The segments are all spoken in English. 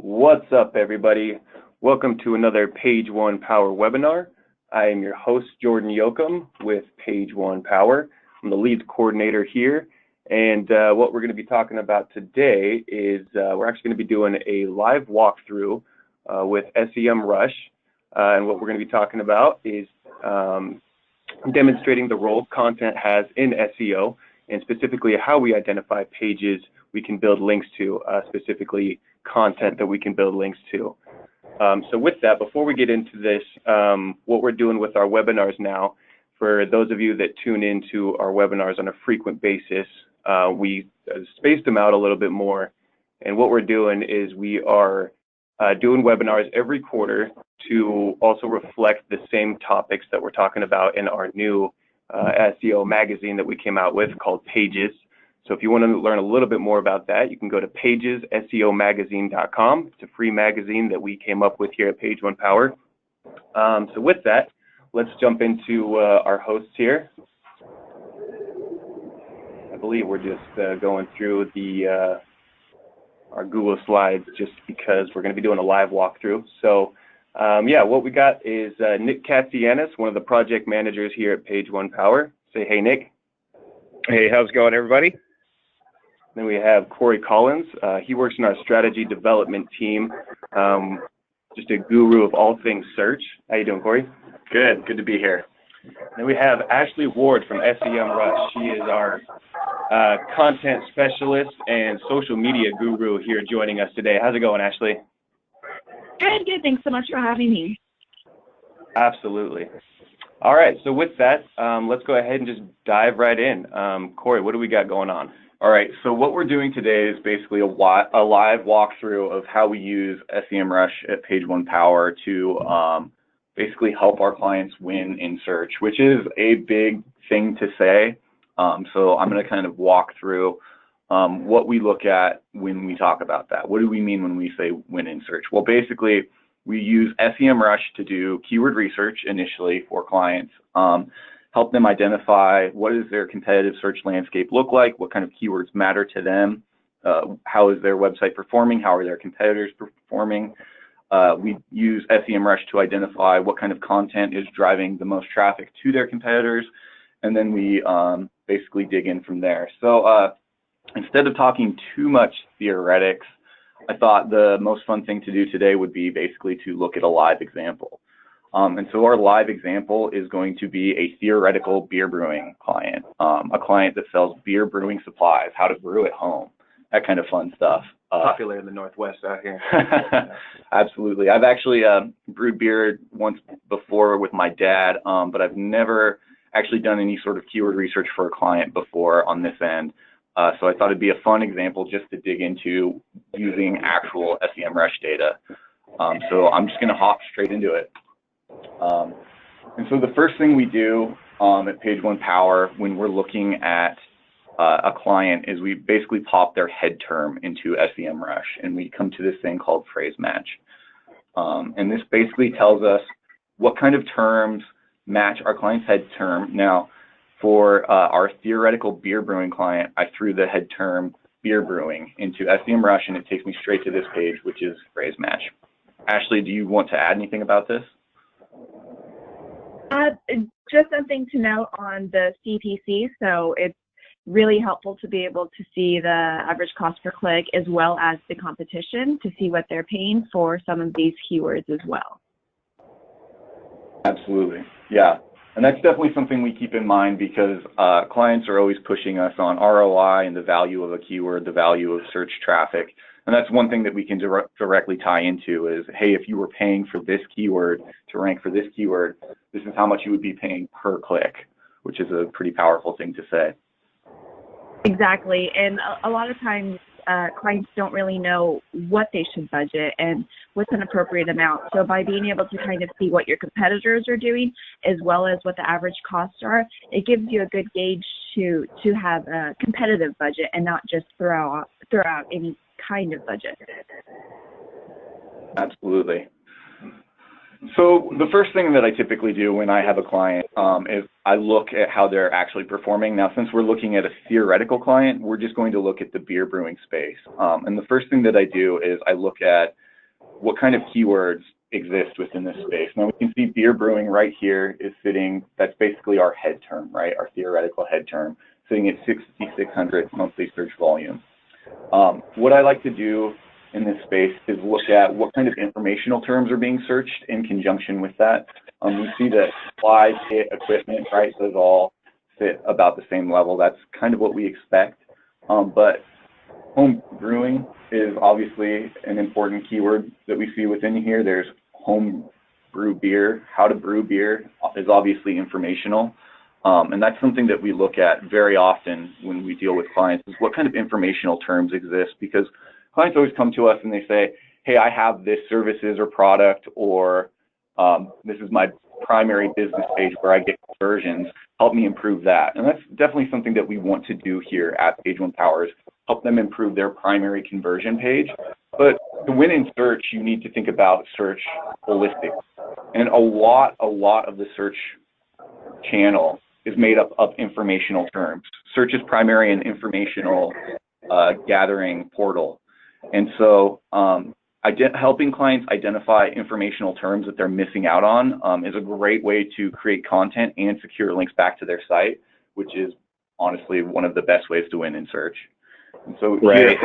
What's up, everybody? Welcome to another Page One Power webinar. I am your host, Jordan Yocum with Page One Power. I'm the lead coordinator here, and what we're going to be talking about today is we're actually going to be doing a live walkthrough with SEMrush, and what we're going to be talking about is demonstrating the role content has in SEO, and specifically how we identify pages we can build links to, specifically content that we can build links to. So with that, before we get into this, what we're doing with our webinars now, for those of you that tune into our webinars on a frequent basis, we spaced them out a little bit more. And what we're doing is we are doing webinars every quarter to also reflect the same topics that we're talking about in our new SEO magazine that we came out with called Pages. So if you want to learn a little bit more about that, you can go to pagesseomagazine.com. It's a free magazine that we came up with here at Page One Power. So with that, let's jump into our hosts here. I believe we're just going through the our Google Slides just because we're going to be doing a live walkthrough. So yeah, what we got is Nick Katseanes, one of the project managers here at Page One Power. Say hey, Nick. Hey, how's it going, everybody? Then we have Cory Collins. He works in our strategy development team, just a guru of all things search. How you doing, Cory? Good to be here. Then we have Ashley Ward from SEMrush. She is our content specialist and social media guru here joining us today. How's it going, Ashley? Good. Thanks so much for having me. Absolutely. All right, so with that, let's go ahead and just dive right in. Cory, what do we got going on? All right, so what we're doing today is basically a live walkthrough of how we use SEMrush at Page One Power to basically help our clients win in search, which is a big thing to say. So I'm going to kind of walk through what we look at when we talk about that. What do we mean when we say win in search? Well, basically, we use SEMrush to do keyword research initially for clients, help them identify what does their competitive search landscape look like, what kind of keywords matter to them, how is their website performing, how are their competitors performing. We use SEMrush to identify what kind of content is driving the most traffic to their competitors, and then we basically dig in from there. So instead of talking too much theoretics, I thought the most fun thing to do today would be basically to look at a live example. And so our live example is going to be a theoretical beer brewing client, a client that sells beer brewing supplies, how to brew at home, that kind of fun stuff. Popular in the Northwest out here. Absolutely. I've actually brewed beer once before with my dad, but I've never actually done any sort of keyword research for a client before on this end. So I thought it'd be a fun example just to dig into using actual SEMrush data. So I'm just going to hop straight into it. And so the first thing we do at Page One Power when we're looking at a client is we basically pop their head term into SEMrush, and we come to this thing called phrase match. And this basically tells us what kind of terms match our client's head term. Now, for our theoretical beer brewing client, I threw the head term beer brewing into SEMrush, and it takes me straight to this page, which is phrase match. Ashley, do you want to add anything about this? Just something to note on the CPC. So it's really helpful to be able to see the average cost per click as well as the competition to see what they're paying for some of these keywords as well. Absolutely. Yeah. And that's definitely something we keep in mind because clients are always pushing us on ROI and the value of a keyword, the value of search traffic. And that's one thing that we can directly tie into is, hey, if you were paying for this keyword to rank for this keyword, this is how much you would be paying per click, which is a pretty powerful thing to say. Exactly. And a lot of times clients don't really know what they should budget and what's an appropriate amount. So by being able to kind of see what your competitors are doing as well as what the average costs are, it gives you a good gauge to have a competitive budget and not just throw out any kind of budget. Absolutely. So the first thing that I typically do when I have a client is I look at how they're actually performing. Now, since we're looking at a theoretical client, we're just going to look at the beer brewing space. And the first thing that I do is I look at what kind of keywords exist within this space. Now we can see beer brewing right here is sitting, that's basically our head term, right? Our theoretical head term, sitting at 6,600 monthly search volume. What I like to do in this space is look at what kind of informational terms are being searched in conjunction with that. We see that supply, kit, equipment, right, those all fit about the same level. That's kind of what we expect. But home brewing is obviously an important keyword that we see within here. There's home brew beer. How to brew beer is obviously informational. And that's something that we look at very often when we deal with clients, is what kind of informational terms exist, because clients always come to us and they say, hey, I have this services or product, or this is my primary business page where I get conversions, help me improve that. And that's definitely something that we want to do here at Page One Power, is help them improve their primary conversion page. But to win in search, you need to think about search holistic. And a lot of the search channel is made up of informational terms. Search is primary and informational gathering portal. And so helping clients identify informational terms that they're missing out on is a great way to create content and secure links back to their site, which is honestly one of the best ways to win in search. And so right,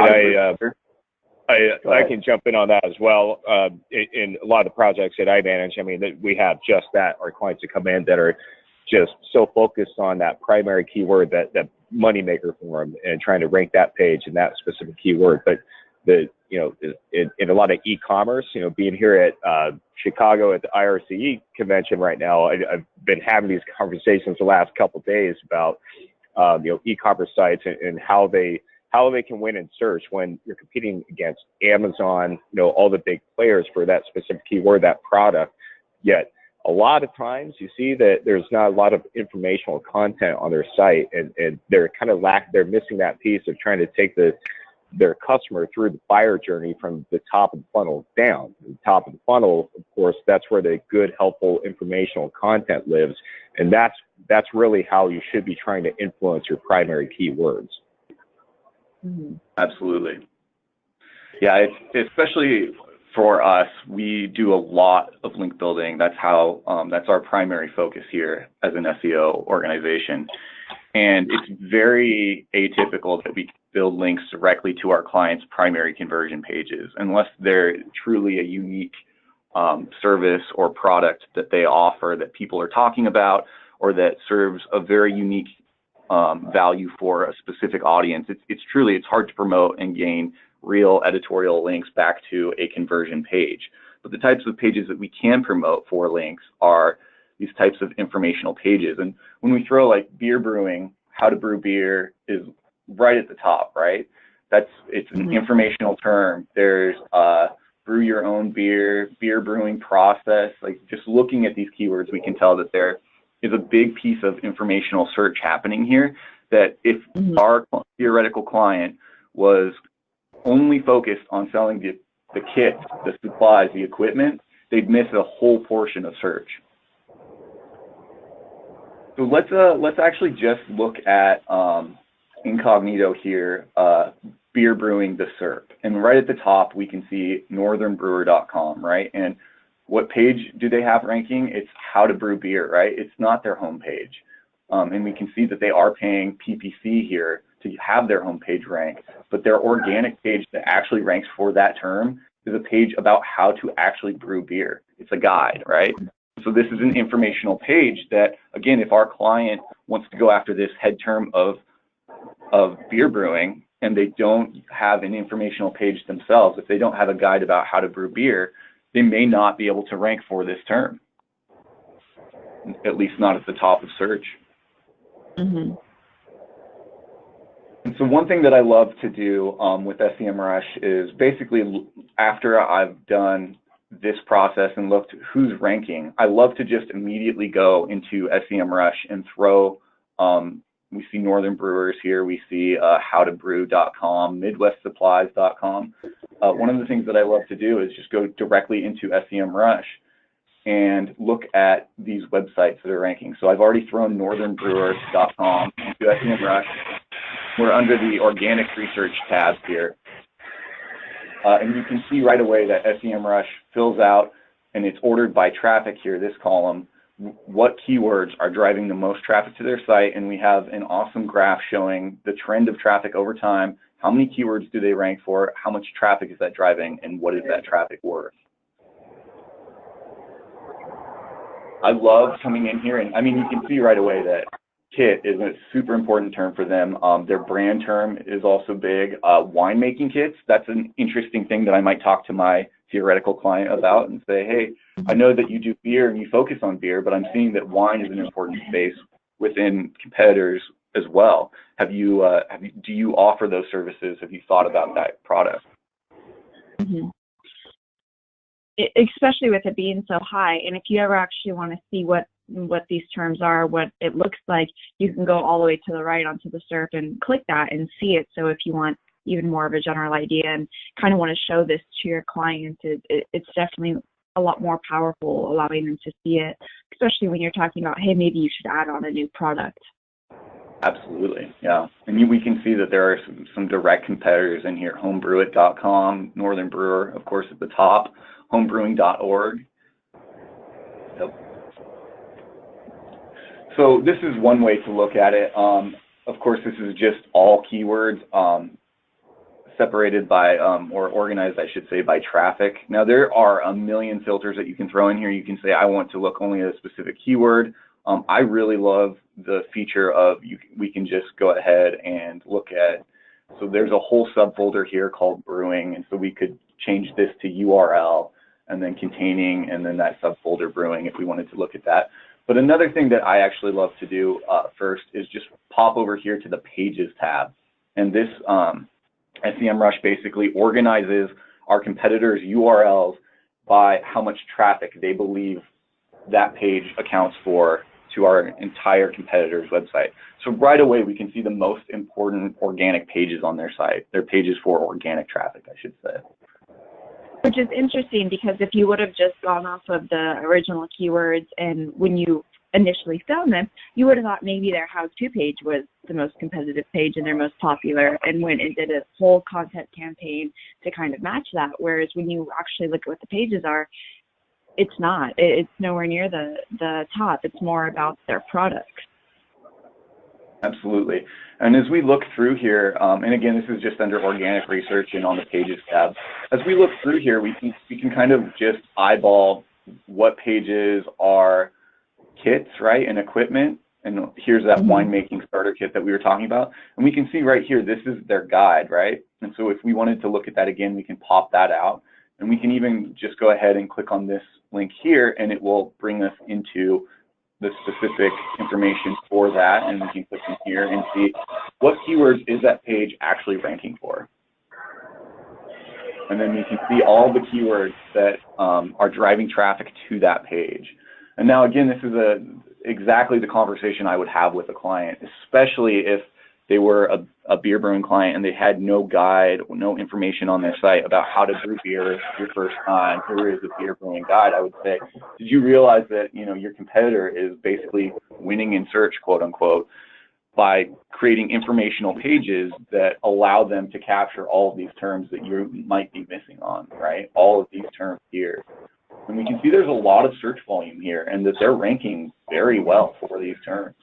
I can jump in on that as well. In a lot of the projects that I manage, I mean, we have just that, our clients that come in that are just so focused on that primary keyword, that moneymaker for them, and trying to rank that page and that specific keyword. But in a lot of e-commerce, being here at Chicago at the IRCE convention right now, I've been having these conversations the last couple of days about e-commerce sites and how they can win in search when you're competing against Amazon, all the big players for that specific keyword, that product. Yet a lot of times you see that there's not a lot of informational content on their site, and they're kind of they're missing that piece of trying to take their customer through the buyer journey from the top of the funnel down. The top of the funnel, of course, that's where the good, helpful informational content lives. And that's really how you should be trying to influence your primary keywords. Mm-hmm. Absolutely. Yeah, especially for us, we do a lot of link building. That's our primary focus here as an SEO organization. And it's very atypical that we build links directly to our clients' primary conversion pages, unless they're truly a unique service or product that they offer that people are talking about, or that serves a very unique value for a specific audience. It's hard to promote and gain real editorial links back to a conversion page. But the types of pages that we can promote for links are these types of informational pages. And when we throw like beer brewing, how to brew beer is right at the top, right? It's an informational term. There's brew your own beer brewing process. Like, just looking at these keywords, we can tell that there is a big piece of informational search happening here, that if our theoretical client was only focused on selling the kit, the supplies, the equipment, they'd miss a whole portion of search. So let's actually just look at Incognito here, beer brewing the SERP. And right at the top, we can see northernbrewer.com, right? And what page do they have ranking? It's how to brew beer, right? It's not their homepage. And we can see that they are paying PPC here to have their homepage rank, but their organic page that actually ranks for that term is a page about how to actually brew beer. It's a guide, right? So this is an informational page that, again, if our client wants to go after this head term of beer brewing, and they don't have an informational page themselves, if they don't have a guide about how to brew beer, they may not be able to rank for this term, at least not at the top of search. Mm-hmm. And so one thing that I love to do with SEMrush is basically, after I've done this process and looked who's ranking, I love to just immediately go into SEMrush and throw, we see Northern Brewers here, we see howtobrew.com, midwestsupplies.com. One of the things that I love to do is just go directly into SEMrush and look at these websites that are ranking. So I've already thrown northernbrewers.com into SEMrush. We're under the organic research tab here. And you can see right away that SEMrush fills out, and it's ordered by traffic here, this column, what keywords are driving the most traffic to their site, and we have an awesome graph showing the trend of traffic over time, how many keywords do they rank for, how much traffic is that driving, and what is that traffic worth. I love coming in here, and I mean, you can see right away that kit is a super important term for them. Their brand term is also big. Winemaking kits, that's an interesting thing that I might talk to my theoretical client about and say, hey, I know that you do beer and you focus on beer, but I'm seeing that wine is an important space within competitors as well. Do you offer those services? Have you thought about that product? Mm-hmm. Especially with it being so high, and if you ever actually want to see what these terms are, what it looks like, you can go all the way to the right onto the SERP and click that and see it. So if you want even more of a general idea and kind of want to show this to your clients, it's definitely a lot more powerful, allowing them to see it, especially when you're talking about, hey, maybe you should add on a new product. Absolutely, yeah. And we can see that there are some direct competitors in here, homebrewit.com, Northern Brewer, of course, at the top, homebrewing.org. Yep. So this is one way to look at it. Of course, this is just all keywords separated by, or organized, I should say, by traffic. Now, there are a million filters that you can throw in here. You can say, I want to look only at a specific keyword. I really love the feature of we can just go ahead and look at, so there's a whole subfolder here called brewing, and so we could change this to URL and then containing, and then that subfolder brewing if we wanted to look at that. But another thing that I actually love to do first is just pop over here to the Pages tab. And this SEMrush basically organizes our competitors' URLs by how much traffic they believe that page accounts for to our entire competitor's website. So right away, we can see the most important organic pages on their site. They're pages for organic traffic, I should say. Which is interesting, because if you would have just gone off of the original keywords and when you initially found them, you would have thought maybe their how-to page was the most competitive page and their most popular, and went and did a whole content campaign to kind of match that. Whereas when you actually look at what the pages are, it's not. It's nowhere near the top. It's more about their products. Absolutely. And as we look through here, and again, this is just under organic research and on the Pages tab. As we look through here, we can kind of just eyeball what pages are kits, right, and equipment. And here's that winemaking starter kit that we were talking about. And we can see right here, this is their guide, right? And so if we wanted to look at that again, we can pop that out. And we can even just go ahead and click on this link here, and it will bring us into the specific information for that. And we can click in here and see what keywords is that page actually ranking for. And then we can see all the keywords that are driving traffic to that page. And now, again, this is exactly the conversation I would have with a client, especially if they were a beer brewing client and they had no guide, no information on their site about how to brew beer your first time. Here is a beer brewing guide. I would say, did you realize that your competitor is basically winning in search, quote unquote, by creating informational pages that allow them to capture all of these terms that you might be missing on, right? All of these terms here. And we can see there's a lot of search volume here, and that they're ranking very well for these terms.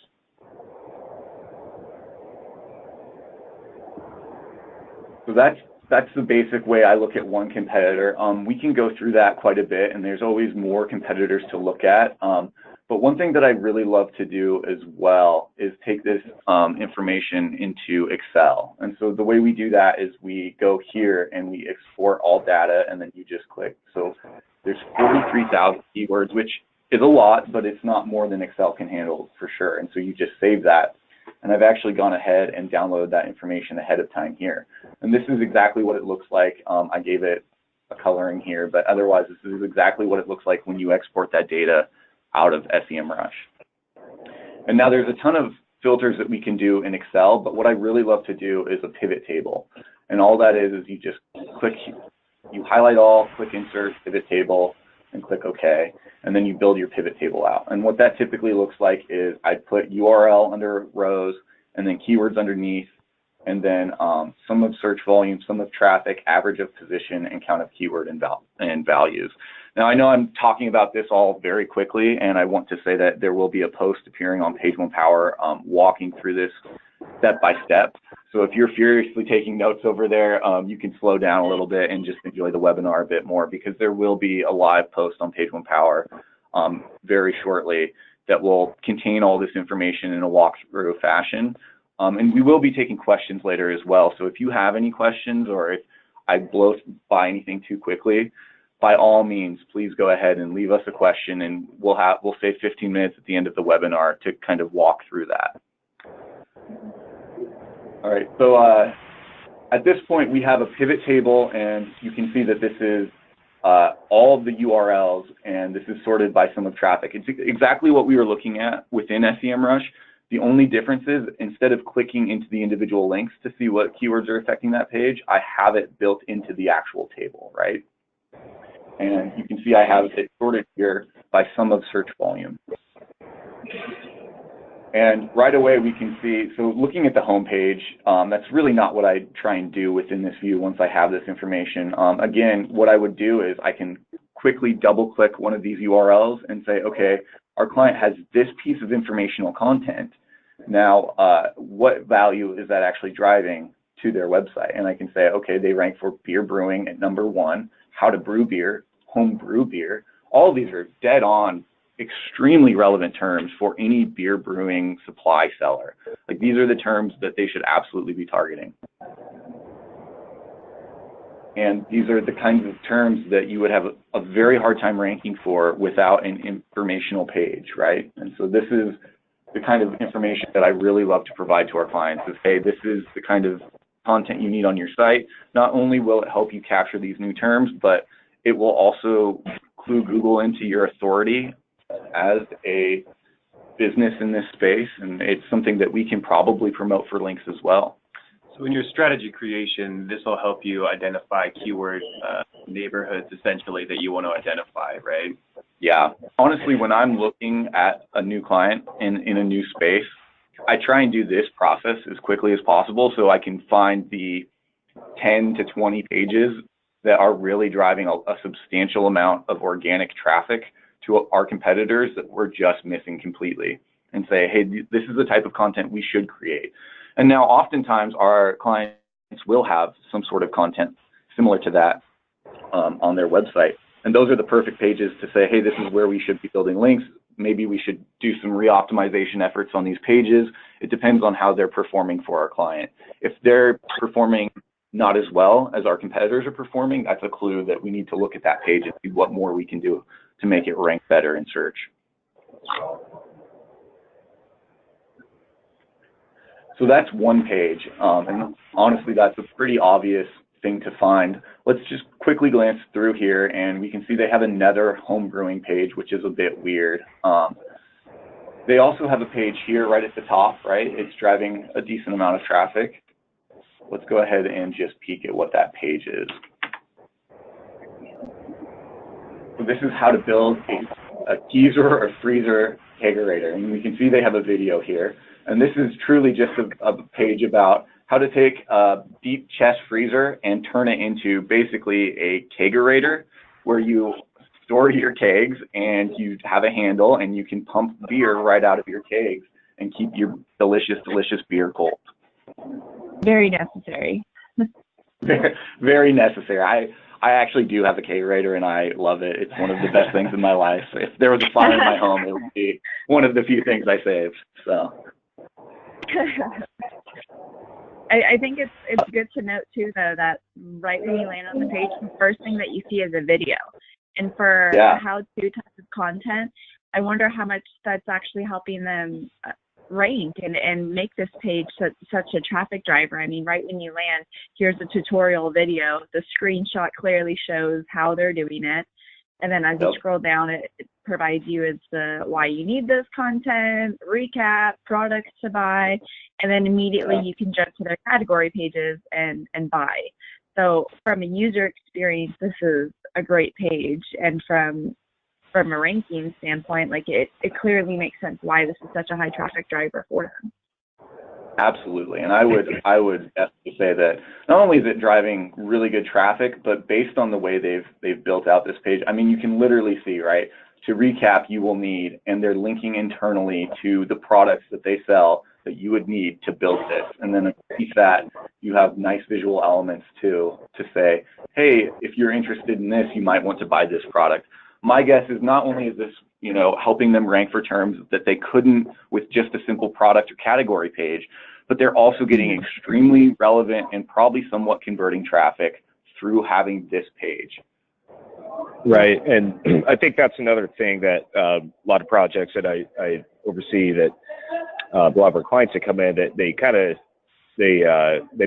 So that's the basic way I look at one competitor. We can go through that quite a bit, and there's always more competitors to look at. But one thing that I really love to do as well is take this information into Excel. And so the way we do that is we go here and we export all data, and then you just click. So there's 43,000 keywords, which is a lot, but it's not more than Excel can handle for sure. And so you just save that. And I've actually gone ahead and downloaded that information ahead of time here. And this is exactly what it looks like. I gave it a coloring here, but otherwise this is exactly what it looks like when you export that data out of SEMrush. And now there's a ton of filters that we can do in Excel, but what I really love to do is a pivot table. And all that is you just click, you highlight all, click Insert, Pivot Table, and click OK. And then you build your pivot table out. And what that typically looks like is I put URL under rows and then keywords underneath, and then sum of search volume, sum of traffic, average of position, and count of keyword and values. Now, I know I'm talking about this all very quickly, and I want to say that there will be a post appearing on Page One Power walking through this step by step. So if you're furiously taking notes over there, you can slow down a little bit and just enjoy the webinar a bit more, because there will be a live post on Page One Power very shortly that will contain all this information in a walkthrough fashion. And we will be taking questions later as well. So if you have any questions, or if I blow by anything too quickly, by all means, please go ahead and leave us a question, and we'll save 15 minutes at the end of the webinar to kind of walk through that. All right, so at this point we have a pivot table, and you can see that this is all of the URLs, and this is sorted by sum of traffic. It's exactly what we were looking at within SEMrush. The only difference is, instead of clicking into the individual links to see what keywords are affecting that page, I have it built into the actual table, right? And you can see I have it sorted here by sum of search volume. And right away we can see, so looking at the home page, that's really not what I try and do within this view once I have this information. Again, what I would do is I can quickly double click one of these URLs and say, okay, our client has this piece of informational content. Now, what value is that actually driving to their website? And I can say, okay, they rank for beer brewing at #1, how to brew beer, home brew beer. All of these are dead on, extremely relevant terms for any beer brewing supply seller. Like, these are the terms that they should absolutely be targeting. And these are the kinds of terms that you would have a very hard time ranking for without an informational page, right? And so this is the kind of information that I really love to provide to our clients is, hey, this is the kind of content you need on your site. Not only will it help you capture these new terms, but it will also clue Google into your authority as a business in this space, and it's something that we can probably promote for links as well. So in your strategy creation, this will help you identify keyword neighborhoods essentially that you want to identify, right? Yeah. Honestly, when I'm looking at a new client in a new space, I try and do this process as quickly as possible so I can find the 10 to 20 pages that are really driving a substantial amount of organic traffic to our competitors that we're just missing completely, and say, hey, this is the type of content we should create. And now oftentimes our clients will have some sort of content similar to that on their website. And those are the perfect pages to say, hey, this is where we should be building links. Maybe we should do some re-optimization efforts on these pages. It depends on how they're performing for our client. If they're performing not as well as our competitors are performing, that's a clue that we need to look at that page and see what more we can do to make it rank better in search. So that's one page, and honestly, that's a pretty obvious thing to find. Let's just quickly glance through here, and we can see they have another home brewing page, which is a bit weird. They also have a page here right at the top, right? It's driving a decent amount of traffic. Let's go ahead and just peek at what that page is. So this is how to build a teaser or freezer kegerator, and we can see they have a video here. And this is truly just a page about how to take a deep chest freezer and turn it into basically a kegerator, where you store your kegs and you have a handle and you can pump beer right out of your kegs and keep your delicious, delicious beer cold. Very necessary. Very necessary. I actually do have a kegerator and I love it. It's one of the best things in my life. If there was a fire in my home, it would be one of the few things I saved. So. I think it's good to note too, though, that right when you land on the page, the first thing that you see is a video. And for how-to type of content, I wonder how much that's actually helping them rank and make this page such a traffic driver. I mean, right when you land, here's a tutorial video. The screenshot clearly shows how they're doing it. And then as you scroll down, it provides you as the why you need this content, recap, products to buy, and then immediately you can jump to their category pages and buy. So from a user experience, this is a great page. And from a ranking standpoint, like it clearly makes sense why this is such a high traffic driver for them. Absolutely, and I would definitely say that not only is it driving really good traffic, but based on the way they've built out this page, I mean, you can literally see, right? To recap, you will need, and they're linking internally to the products that they sell that you would need to build this, and then underneath that, you have nice visual elements too to say, hey, if you're interested in this, you might want to buy this product. My guess is not only is this, you know, helping them rank for terms that they couldn't with just a simple product or category page, but they're also getting extremely relevant and probably somewhat converting traffic through having this page. Right, and I think that's another thing that a lot of projects that I oversee, that a lot of our clients that come in, that they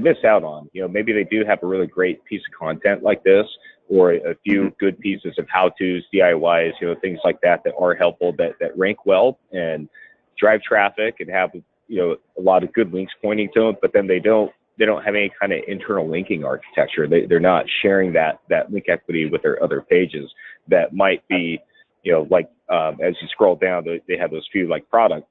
miss out on. You know, maybe they do have a really great piece of content like this, or a few good pieces of how-tos, DIYs, you know, things like that that are helpful, that rank well and drive traffic and have, you know, a lot of good links pointing to them, but then they don't have any kind of internal linking architecture. They're not sharing that link equity with their other pages that might be, you know, like as you scroll down, they have those few like product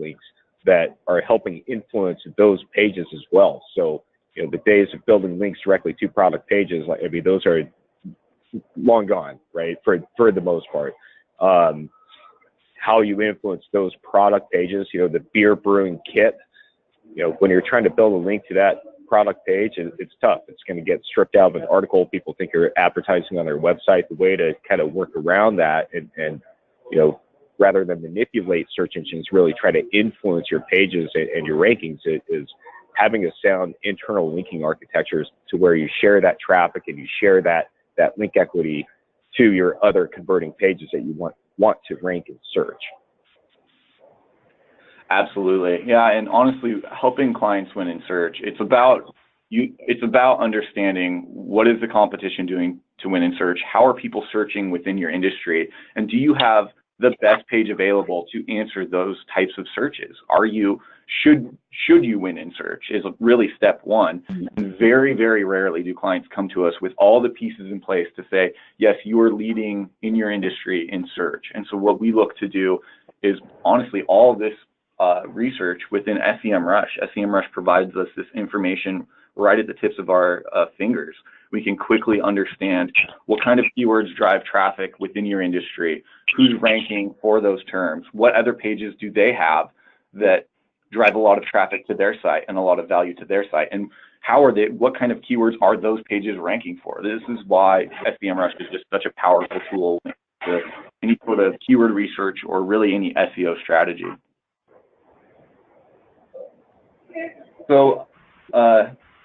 links that are helping influence those pages as well. So, you know, the days of building links directly to product pages, like, I mean, those are long gone, right? For the most part. How you influence those product pages, you know, the beer brewing kit, you know, when you're trying to build a link to that product page, it's tough. It's going to get stripped out of an article. People think you're advertising on their website. The way to kind of work around that and you know, rather than manipulate search engines, really try to influence your pages and your rankings is having a sound internal linking architecture to where you share that traffic and you share that link equity to your other converting pages that you want to rank in search. Absolutely. Yeah, and honestly, helping clients win in search, it's about understanding what is the competition doing to win in search, how are people searching within your industry, and do you have the best page available to answer those types of searches? Should you win in search is really step one. And very, very rarely do clients come to us with all the pieces in place to say, yes, you are leading in your industry in search. And so what we look to do is honestly all this research within SEMrush. SEMrush provides us this information right at the tips of our fingers. We can quickly understand what kind of keywords drive traffic within your industry, who's ranking for those terms, what other pages do they have that drive a lot of traffic to their site and a lot of value to their site, and what kind of keywords are those pages ranking for? This is why SEMrush is just such a powerful tool to any sort of keyword research or really any SEO strategy. So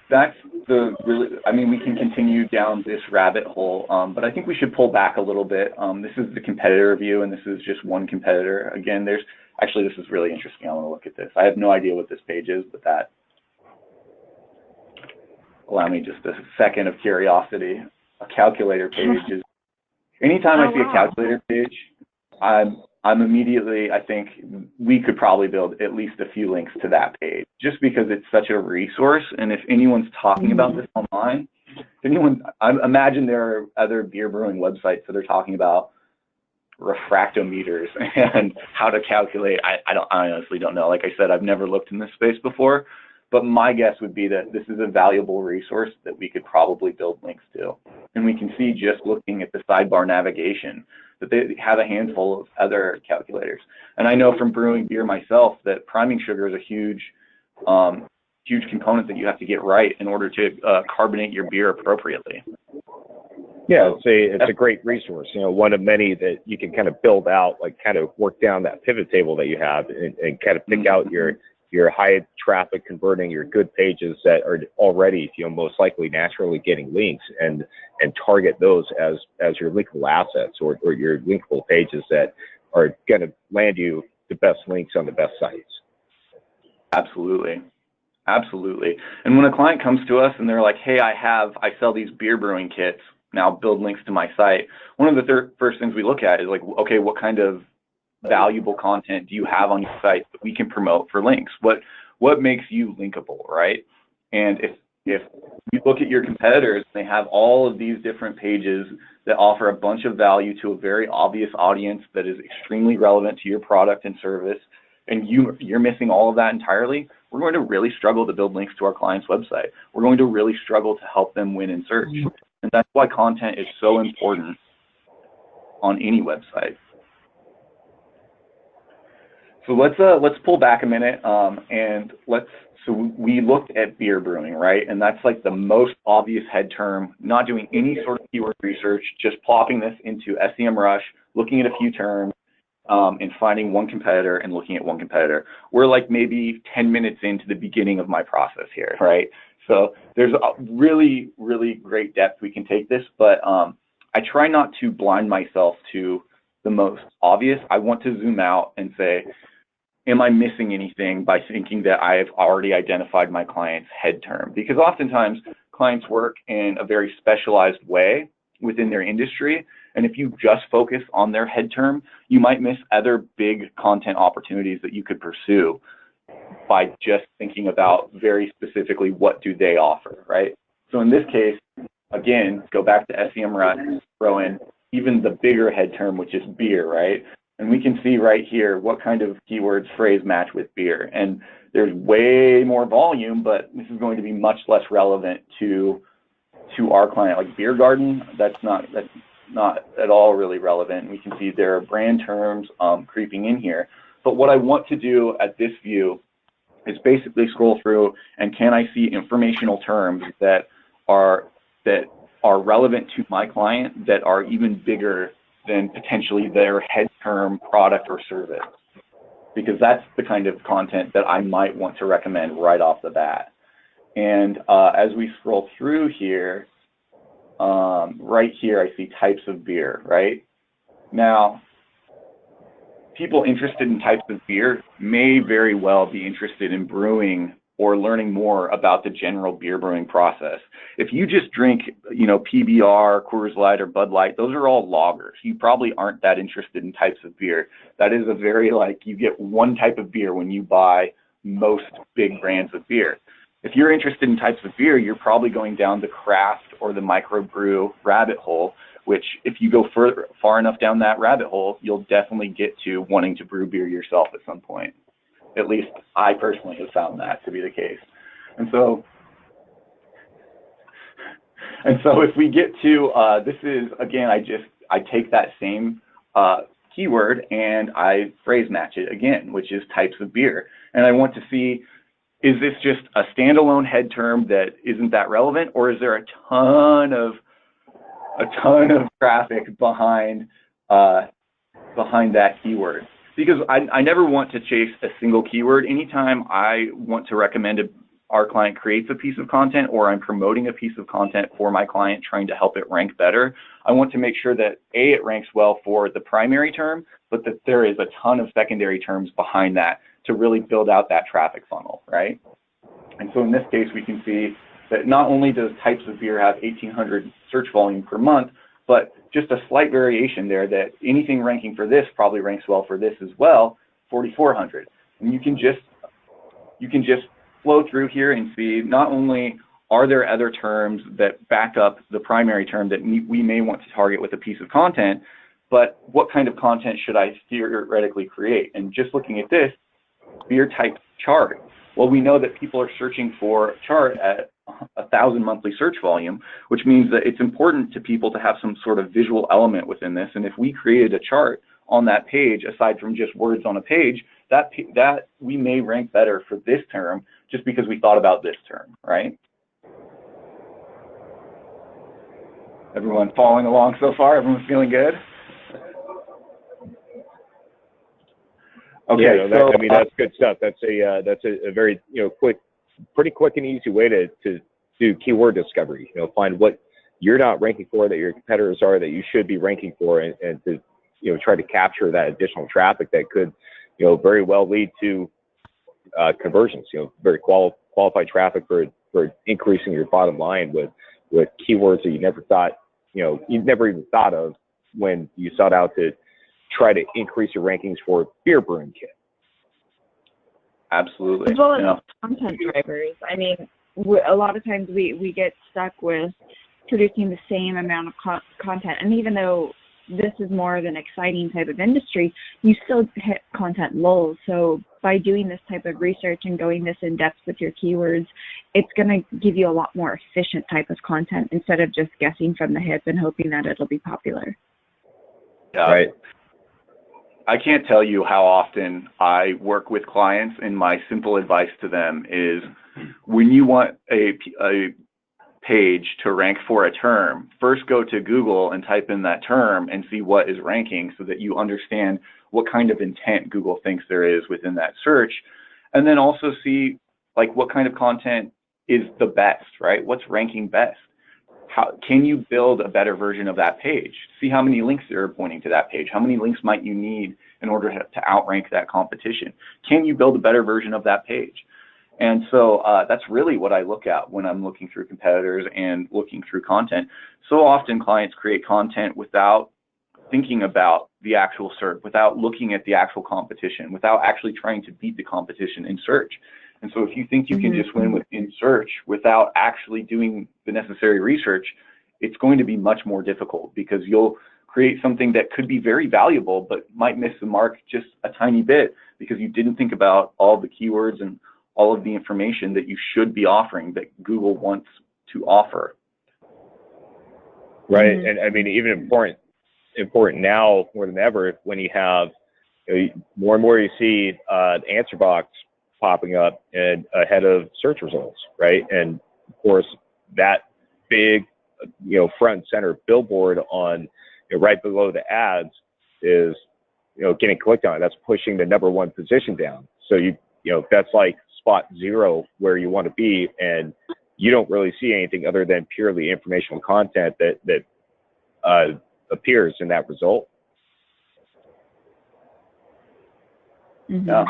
that's we can continue down this rabbit hole, but I think we should pull back a little bit. This is the competitor view, and this is just one competitor. Again, this is really interesting. I want to look at this. I have no idea what this page is, but allow me just a second of curiosity. A calculator page is, anytime I see a calculator page, I'm immediately, I think we could probably build at least a few links to that page just because it's such a resource. And if anyone's talking about this online, I imagine there are other beer brewing websites that are talking about refractometers and how to calculate. I honestly don't know. Like I said, I've never looked in this space before, but my guess would be that this is a valuable resource that we could probably build links to. And we can see just looking at the sidebar navigation that they have a handful of other calculators. And I know from brewing beer myself that priming sugar is a huge component that you have to get right in order to carbonate your beer appropriately. Yeah, it's a great resource. You know, one of many that you can kind of build out, like kind of work down that pivot table that you have and kind of pick out your high traffic converting, your good pages that are already, you know, most likely naturally getting links, and target those as your linkable assets or your linkable pages that are going to land you the best links on the best sites. Absolutely. Absolutely. And when a client comes to us and they're like, hey, I sell these beer brewing kits, now build links to my site. One of the first things we look at is like, okay, what kind of valuable content do you have on your site that we can promote for links? What makes you linkable, right? And if you look at your competitors, they have all of these different pages that offer a bunch of value to a very obvious audience that is extremely relevant to your product and service. and you're missing all of that entirely, we're going to really struggle to build links to our client's website. We're going to really struggle to help them win in search. And that's why content is so important on any website. So let's pull back a minute, and so we looked at beer brewing, right? And that's like the most obvious head term, not doing any sort of keyword research, just plopping this into SEMrush, looking at a few terms, and finding one competitor and looking at one competitor. We're like maybe 10 minutes into the beginning of my process here, right? So there's a really, really great depth we can take this, but I try not to blind myself to the most obvious. I want to zoom out and say, am I missing anything by thinking that I've already identified my client's head term? Because oftentimes clients work in a very specialized way within their industry. And if you just focus on their head term, you might miss other big content opportunities that you could pursue by just thinking about very specifically what do they offer, right? So in this case, again, go back to SEMrush, throw in even the bigger head term, which is beer, right? And we can see right here what kind of keywords phrase match with beer. And there's way more volume, but this is going to be much less relevant to our client. Like beer garden, that's not at all really relevant. We can see there are brand terms creeping in here. But what I want to do at this view is basically scroll through and can I see informational terms that are relevant to my client that are even bigger than potentially their head term product or service, because that's the kind of content that I might want to recommend right off the bat. And as we scroll through here, right here I see types of beer, right? Now, people interested in types of beer may very well be interested in brewing or learning more about the general beer brewing process. If you just drink, PBR, Coors Light, or Bud Light, those are all lagers. You probably aren't that interested in types of beer. That is a very, you get one type of beer when you buy most big brands of beer. If you're interested in types of beer, you're probably going down the craft or the microbrew rabbit hole, which if you go far enough down that rabbit hole, you'll definitely get to wanting to brew beer yourself at some point. At least I personally have found that to be the case. And so if we get to, this is, again, I take that same keyword and I phrase match it again, which is types of beer. And I want to see, is this just a standalone head term that isn't that relevant, or is there a ton of traffic behind that keyword? Because I never want to chase a single keyword. Anytime I want to recommend our client creates a piece of content, or I'm promoting a piece of content for my client trying to help it rank better, I want to make sure that A, it ranks well for the primary term, but that there is a ton of secondary terms behind that to really build out that traffic funnel, right? And so in this case, we can see that not only does types of beer have 1,800 search volume per month, but just a slight variation there that anything ranking for this probably ranks well for this as well, 4,400. And you can just flow through here and see not only are there other terms that back up the primary term that we may want to target with a piece of content, but what kind of content should I theoretically create? And just looking at this, beer type chart. Well, we know that people are searching for a chart at 1,000 monthly search volume, which means that it's important to people to have some sort of visual element within this. And if we created a chart on that page, aside from just words on a page, that we may rank better for this term just because we thought about this term, right? Everyone following along so far? Everyone's feeling good? Okay, yeah, that's good stuff. That's a very pretty quick and easy way to do keyword discovery. Find what you're not ranking for that your competitors are that you should be ranking for, and to try to capture that additional traffic that could very well lead to conversions. Very qualified traffic for increasing your bottom line with keywords that you never thought you never even thought of when you sought out to try to increase your rankings for beer brewing kit. Absolutely. As well as content drivers. I mean, a lot of times we get stuck with producing the same amount of content. And even though this is more of an exciting type of industry, you still hit content lulls. So by doing this type of research and going this in depth with your keywords, it's going to give you a lot more efficient type of content instead of just guessing from the hip and hoping that it'll be popular. Yeah. Right. I can't tell you how often I work with clients, and my simple advice to them is when you want a page to rank for a term, first go to Google and type in that term and see what is ranking so that you understand what kind of intent Google thinks there is within that search. And then also see like what kind of content is the best, right? What's ranking best? How can you build a better version of that page? See how many links are pointing to that page. How many links might you need in order to outrank that competition? Can you build a better version of that page? And so that's really what I look at when I'm looking through competitors and looking through content. So often clients create content without thinking about the actual search, without looking at the actual competition, without actually trying to beat the competition in search. And so if you think you can just win in search without actually doing the necessary research, it's going to be much more difficult because you'll create something that could be very valuable but might miss the mark just a tiny bit because you didn't think about all the keywords and all of the information that you should be offering that Google wants to offer. Right. And I mean, even important now more than ever when you have more and more you see the answer box popping up and ahead of search results, right? And of course that big front and center billboard on right below the ads is getting clicked on. That's pushing the #1 position down. So that's like spot 0 where you want to be, and you don't really see anything other than purely informational content that appears in that result. Yeah.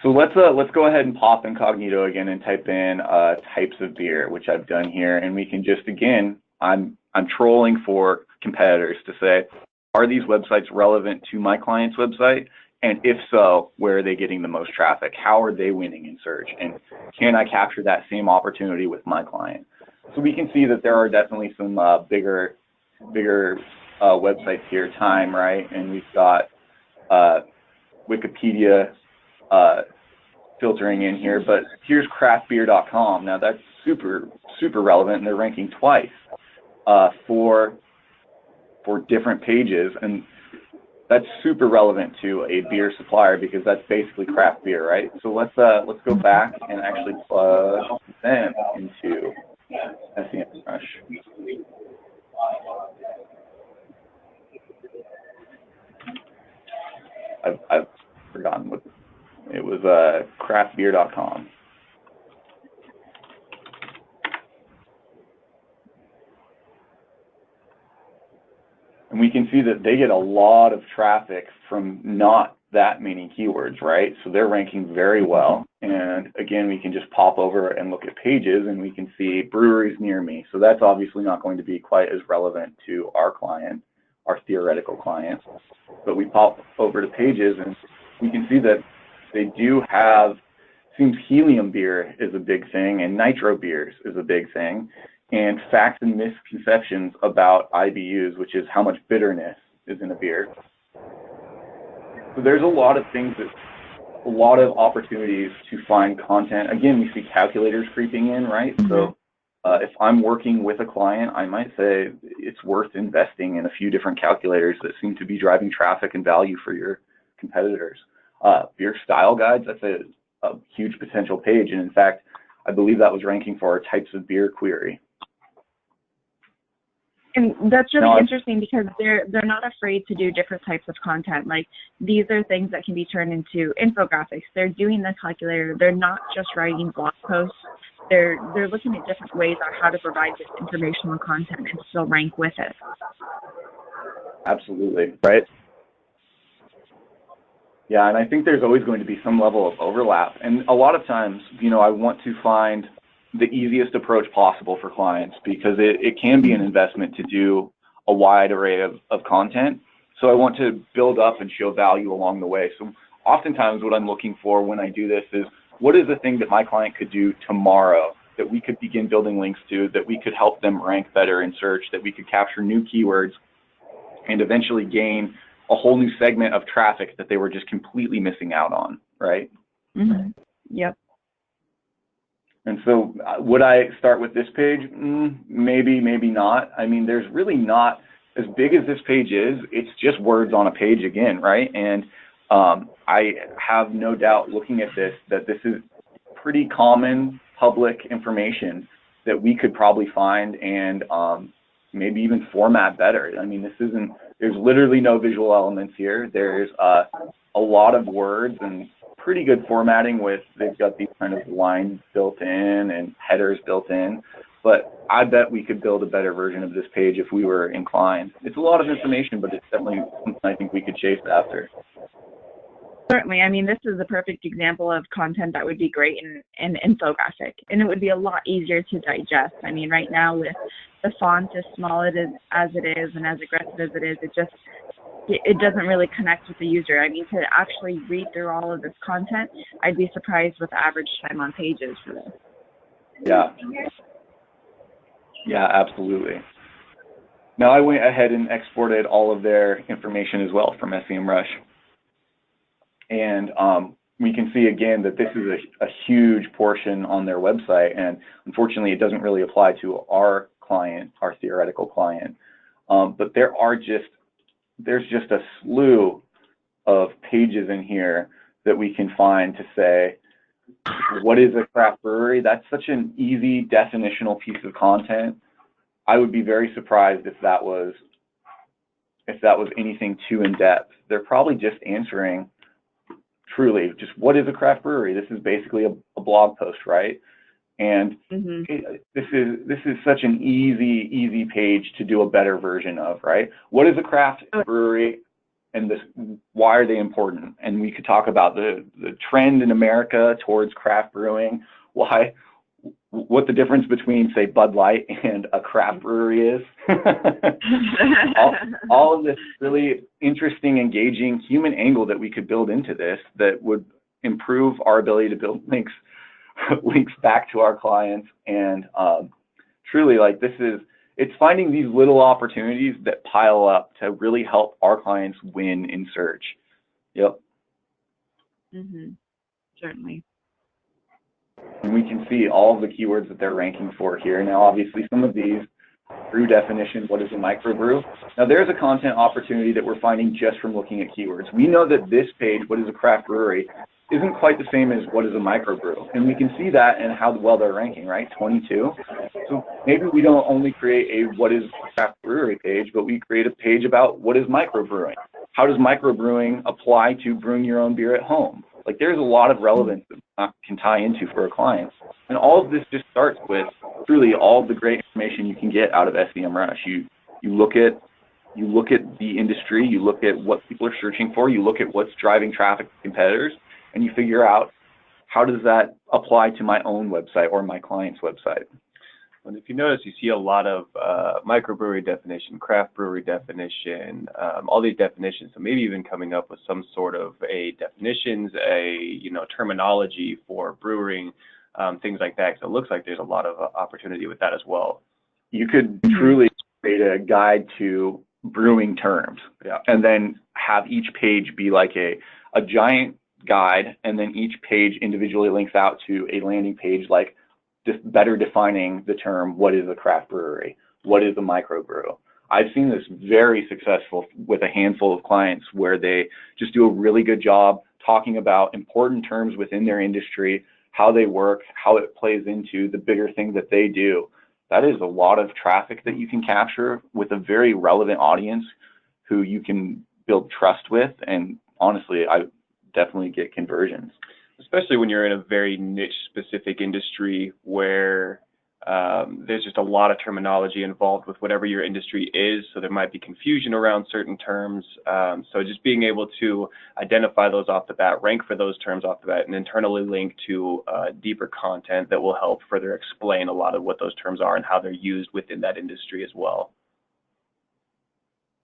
So let's go ahead and pop Incognito again and type in types of beer, which I've done here, and we can just again, I'm trolling for competitors to say, are these websites relevant to my client's website? And if so, where are they getting the most traffic? How are they winning in search? And can I capture that same opportunity with my client? So we can see that there are definitely some bigger websites here, Time, right? And we've got Wikipedia filtering in here, but here's craftbeer.com. Now that's super relevant, and they're ranking twice for different pages, and that's super relevant to a beer supplier because that's basically craft beer, right? So let's go back and actually plug them into SEMrush. I've forgotten what it was. Craftbeer.com. And we can see that they get a lot of traffic from not that many keywords, right? So they're ranking very well. And again, we can just pop over and look at pages and we can see breweries near me. So that's obviously not going to be quite as relevant to our client, our theoretical client. But we pop over to pages and we can see that they do have, seems helium beer is a big thing and nitro beers is a big thing. And facts and misconceptions about IBUs, which is how much bitterness is in a beer. So there's a lot of things a lot of opportunities to find content. Again, we see calculators creeping in, right? So if I'm working with a client, I might say it's worth investing in a few different calculators that seem to be driving traffic and value for your competitors. Beer style guides, that's a huge potential page. And in fact, I believe that was ranking for our types of beer query. And that's really interesting because they're not afraid to do different types of content. Like these are things that can be turned into infographics. They're doing the calculator. They're not just writing blog posts. They're looking at different ways on how to provide this informational content and still rank with it. Absolutely. Right. Yeah, and I think there's always going to be some level of overlap. And a lot of times, I want to find the easiest approach possible for clients because it can be an investment to do a wide array of content. So I want to build up and show value along the way. So oftentimes what I'm looking for when I do this is what is the thing that my client could do tomorrow that we could begin building links to, that we could help them rank better in search, that we could capture new keywords and eventually gain a whole new segment of traffic that they were just completely missing out on, right? Mm-hmm. Yep. And so would I start with this page? Maybe, maybe not. I mean, there's really not, as big as this page is, it's just words on a page again, right? And I have no doubt looking at this that this is pretty common public information that we could probably find and maybe even format better. I mean, there's literally no visual elements here. There's a lot of words and pretty good formatting they've got these kind of lines built in and headers built in, but I bet we could build a better version of this page if we were inclined. It's a lot of information, but it's definitely something I think we could chase after. Certainly. I mean, this is a perfect example of content that would be great in infographic, and it would be a lot easier to digest. I mean, right now with the font as small as it is and as aggressive as it is, it doesn't really connect with the user. I mean, to actually read through all of this content, I'd be surprised with the average time on pages for this. Yeah, absolutely. Now I went ahead and exported all of their information as well from SEMrush. And we can see again that this is a huge portion on their website, and unfortunately it doesn't really apply to our client, our theoretical client. But there's just a slew of pages in here that we can find to say, what is a craft brewery? That's such an easy definitional piece of content. I would be very surprised if that was anything too in-depth. They're probably just answering truly just what is a craft brewery. This is basically a blog post, right? And this is such an easy page to do a better version of, right? What is a craft brewery, and why are they important? And we could talk about the trend in America towards craft brewing, what the difference between, say, Bud Light and a craft brewery is. all of this really interesting, engaging human angle that we could build into this that would improve our ability to build links back to our clients. And truly, like, it's finding these little opportunities that pile up to really help our clients win in search. Yep. Certainly. And we can see all of the keywords that they're ranking for here. Now, obviously, some of these, brew definition, what is a microbrew? Now, there's a content opportunity that we're finding just from looking at keywords. We know that this page, what is a craft brewery, isn't quite the same as what is a microbrew. And we can see that in how well they're ranking, right? 22. So maybe we don't only create a what is craft brewery page, but we create a page about what is microbrewing. How does microbrewing apply to brewing your own beer at home? Like, there's a lot of relevance that can tie into for a client. And all of this just starts with truly all the great information you can get out of SEMrush. You look at the industry, you look at what people are searching for, you look at what's driving traffic to competitors, and you figure out how does that apply to my own website or my client's website. And if you notice, you see a lot of microbrewery definition, craft brewery definition, all these definitions. So maybe even coming up with some sort of definitions, terminology for brewing, things like that. So it looks like there's a lot of opportunity with that as well. You could truly create a guide to brewing terms, and then have each page be like a giant guide, and then each page individually links out to a landing page like just better defining the term, what is a craft brewery? What is a microbrew? I've seen this very successful with a handful of clients where they just do a really good job talking about important terms within their industry, how they work, how it plays into the bigger thing that they do. That is a lot of traffic that you can capture with a very relevant audience who you can build trust with. And honestly, I definitely get conversions. Especially when you're in a very niche specific industry where there's just a lot of terminology involved with whatever your industry is, so there might be confusion around certain terms. So just being able to identify those off the bat, rank for those terms off the bat, and internally link to deeper content that will help further explain a lot of what those terms are and how they're used within that industry as well.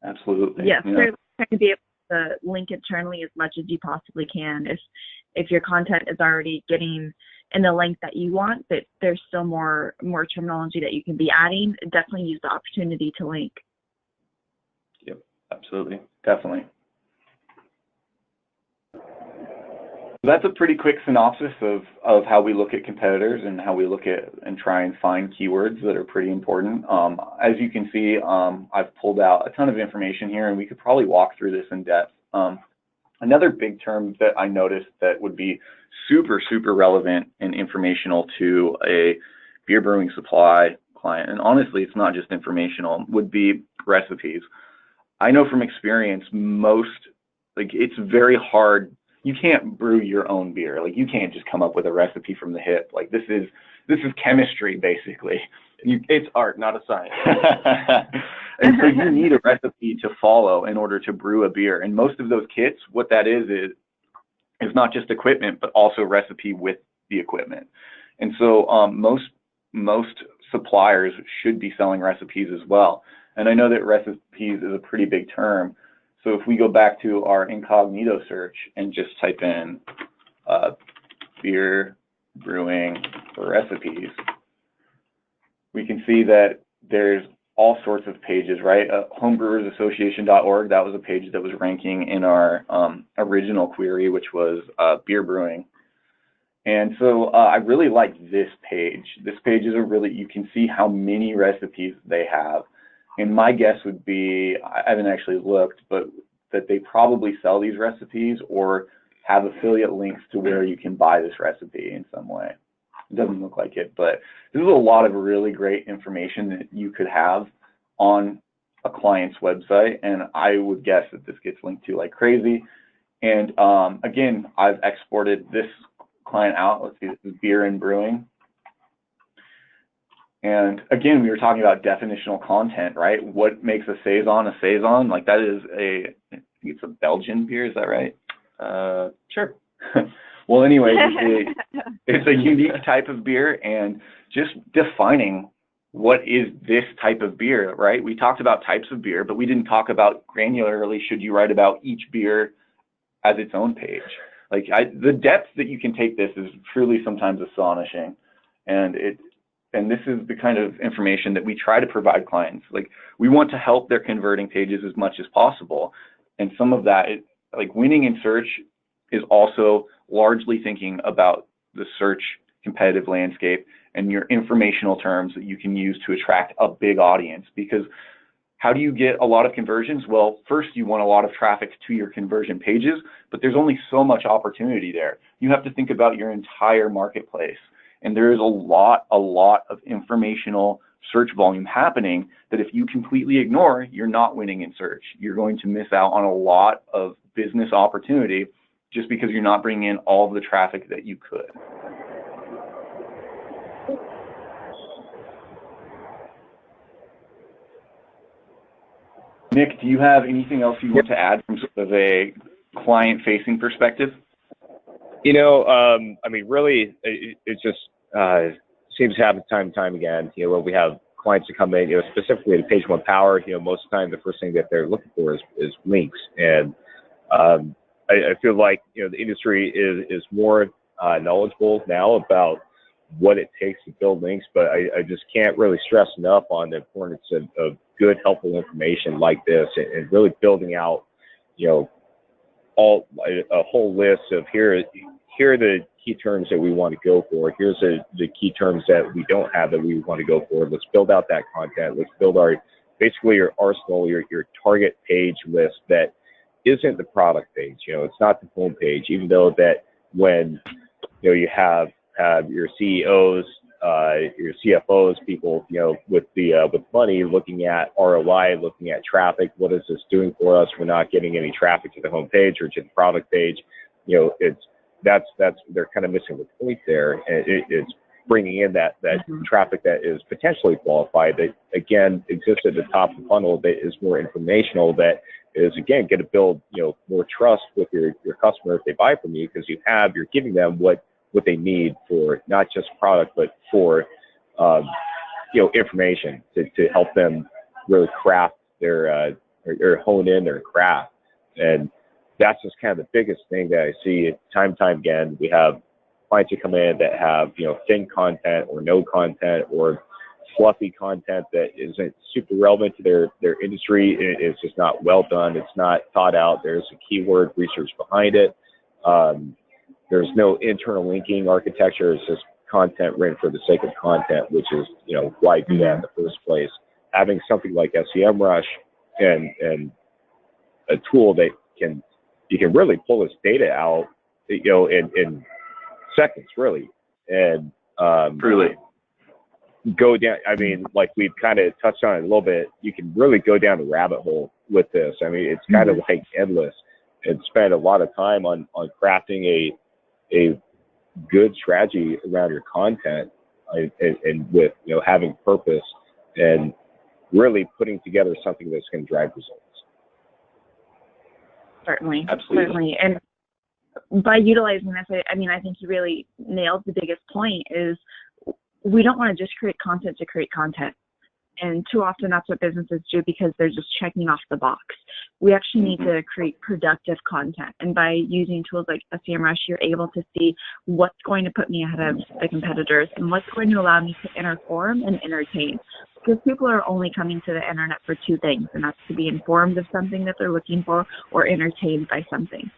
Absolutely. Yes, trying to be able to link internally as much as you possibly can. If your content is already getting in the length that you want, but there's still more terminology that you can be adding, definitely use the opportunity to link. Yep, absolutely, definitely. that's a pretty quick synopsis of how we look at competitors and how we look at and try and find keywords that are pretty important. As you can see, I've pulled out a ton of information here, and we could probably walk through this in depth. Another big term that I noticed that would be super, super relevant and informational to a beer brewing supply client, and honestly, it's not just informational, would be recipes. I know from experience, it's very hard. You can't brew your own beer. Like, you can't just come up with a recipe from the hip. Like, this is chemistry, basically. It's art, not a science. And so you need a recipe to follow in order to brew a beer. And most of those kits, what that is not just equipment, but also recipe with the equipment. And so most suppliers should be selling recipes as well. And I know that recipes is a pretty big term. So if we go back to our Incognito search and just type in beer brewing for recipes, we can see that there's all sorts of pages, right? Homebrewersassociation.org, that was a page that was ranking in our original query, which was beer brewing. And so I really like this page. This page is you can see how many recipes they have. And my guess would be, I haven't actually looked, but that they probably sell these recipes or have affiliate links to where you can buy this recipe in some way. It doesn't look like it, but there's a lot of really great information that you could have on a client's website, and I would guess that this gets linked to like crazy. And again, I've exported this client out. Let's see, this is beer and brewing. And again, we were talking about definitional content, right? What makes a saison a saison? Like, that is I think it's a Belgian beer, is that right? Sure. Well, anyway, it's a unique type of beer, and just defining what is this type of beer, right? We talked about types of beer, but we didn't talk about granularly should you write about each beer as its own page. Like, the depth that you can take this is truly sometimes astonishing, and this is the kind of information that we try to provide clients. Like, we want to help their converting pages as much as possible, and some of that, like winning in search, is also largely thinking about the search competitive landscape and your informational terms that you can use to attract a big audience. Because how do you get a lot of conversions? Well, first you want a lot of traffic to your conversion pages, but there's only so much opportunity there. You have to think about your entire marketplace. And there is a lot of informational search volume happening that if you completely ignore, you're not winning in search. You're going to miss out on a lot of business opportunity just because you're not bringing in all of the traffic that you could. Nick, do you have anything else you want to add from sort of a client-facing perspective? You know, I mean, really, it just seems to happen time and time again. You know, when we have clients that come in, you know, specifically to Page One Power, you know, most of the time the first thing that they're looking for is links. And I feel like, you know, the industry is more knowledgeable now about what it takes to build links, but I just can't really stress enough on the importance of good, helpful information like this, and really building out, you know, a whole list of here are the key terms that we want to go for. Here's the key terms that we don't have that we want to go for. Let's build out that content. Let's build basically your arsenal, your target page list that isn't the product page. You know, it's not the home page, even though that when, you know, you have your CEOs, your CFOs, people, you know, with money, looking at ROI, looking at traffic. What is this doing for us? We're not getting any traffic to the home page or to the product page. You know, that's they're kind of missing the point there. And it's bringing in that traffic that is potentially qualified, that again exists at the top of the funnel, that is more informational, that is again going to build, you know, more trust with your customer if they buy from you, because you're giving them what they need for not just product, but for you know, information to help them really craft their or hone in their craft. And that's just kind of the biggest thing that I see time and time again. We have clients who come in that have, you know, thin content or no content or fluffy content that isn't super relevant to their industry. It's just not well done. It's not thought out. There's a keyword research behind it. There's no internal linking architecture. It's just content written for the sake of content, which is, why do that in the first place? Having something like SEMrush and a tool that you can really pull this data out, in seconds, really, and truly go down. I mean, like we've kind of touched on it a little bit. You can really go down the rabbit hole with this. I mean, it's kind of like endless, and spend a lot of time on crafting a good strategy around your content, and with having purpose and really putting together something that's going to drive results. Certainly. Absolutely. Certainly. And by utilizing this, I mean, I think you really nailed the biggest point is we don't want to just create content to create content. And too often that's what businesses do because they're just checking off the box. We actually need to create productive content. And by using tools like SEMrush, you're able to see what's going to put me ahead of the competitors and what's going to allow me to inform and entertain. Because people are only coming to the internet for two things, and that's to be informed of something that they're looking for or entertained by something.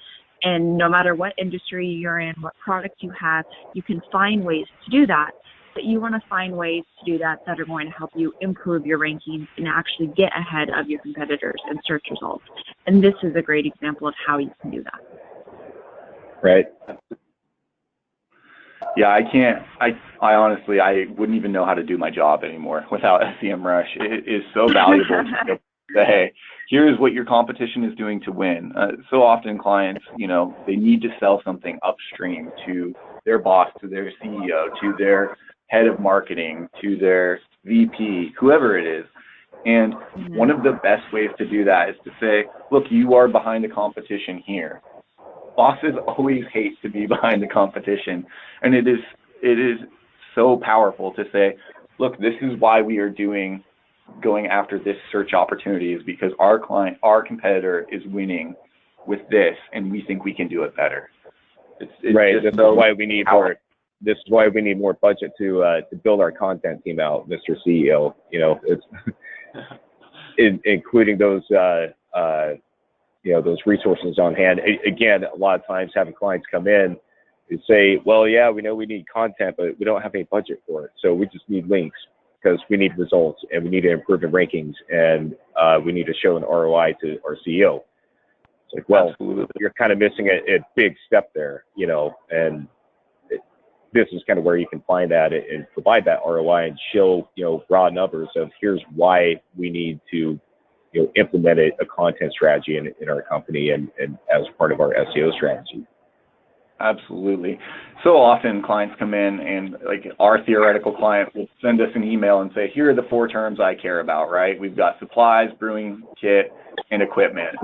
And no matter what industry you're in, what product you have, you can find ways to do that. But you want to find ways to do that that are going to help you improve your rankings and actually get ahead of your competitors in search results. And this is a great example of how you can do that. Right. Yeah, I honestly, I wouldn't even know how to do my job anymore without SEMrush. It is so valuable to say, hey, here's what your competition is doing to win. So often clients, they need to sell something upstream to their boss, to their CEO, to their head of marketing, to their VP, whoever it is. And one of the best ways to do that is to say, look, you are behind the competition here. Bosses always hate to be behind the competition. And it is so powerful to say, look, this is why we are going after this search opportunity, is because our competitor is winning with this, and we think we can do it better. It's right. This is why we need more. This is why we need more budget to build our content team out, Mr. CEO. It's including those those resources on hand. Again, a lot of times having clients come in and say, well, yeah, we know we need content, but we don't have any budget for it. So we just need links because we need results and we need to improve the rankings and we need to show an ROI to our CEO. It's like, well, absolutely, you're kind of missing a big step there, and this is kind of where you can find that and provide that ROI and show, raw numbers of here's why we need to, implement a content strategy in our company and as part of our SEO strategy. Absolutely. So often clients come in and like our theoretical client will send us an email and say, here are the 4 terms I care about, right? We've got supplies, brewing kit, and equipment.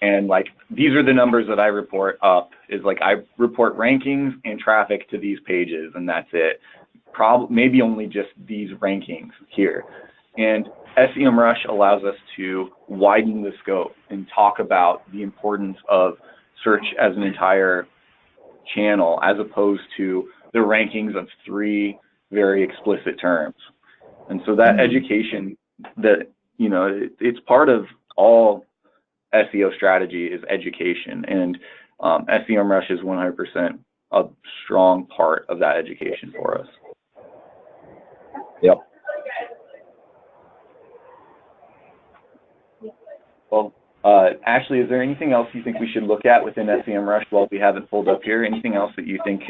And like, these are the numbers that I report up, is like, I report rankings and traffic to these pages, and that's it. Maybe only just these rankings here. And SEMrush allows us to widen the scope and talk about the importance of search as an entire channel, as opposed to the rankings of 3 very explicit terms. And so that education that, it's part of all SEO strategy is education, and SEMrush is 100% a strong part of that education for us. Yep. Well, Ashley, is there anything else you think we should look at within SEMrush while we haven't pulled up here? Anything else that you think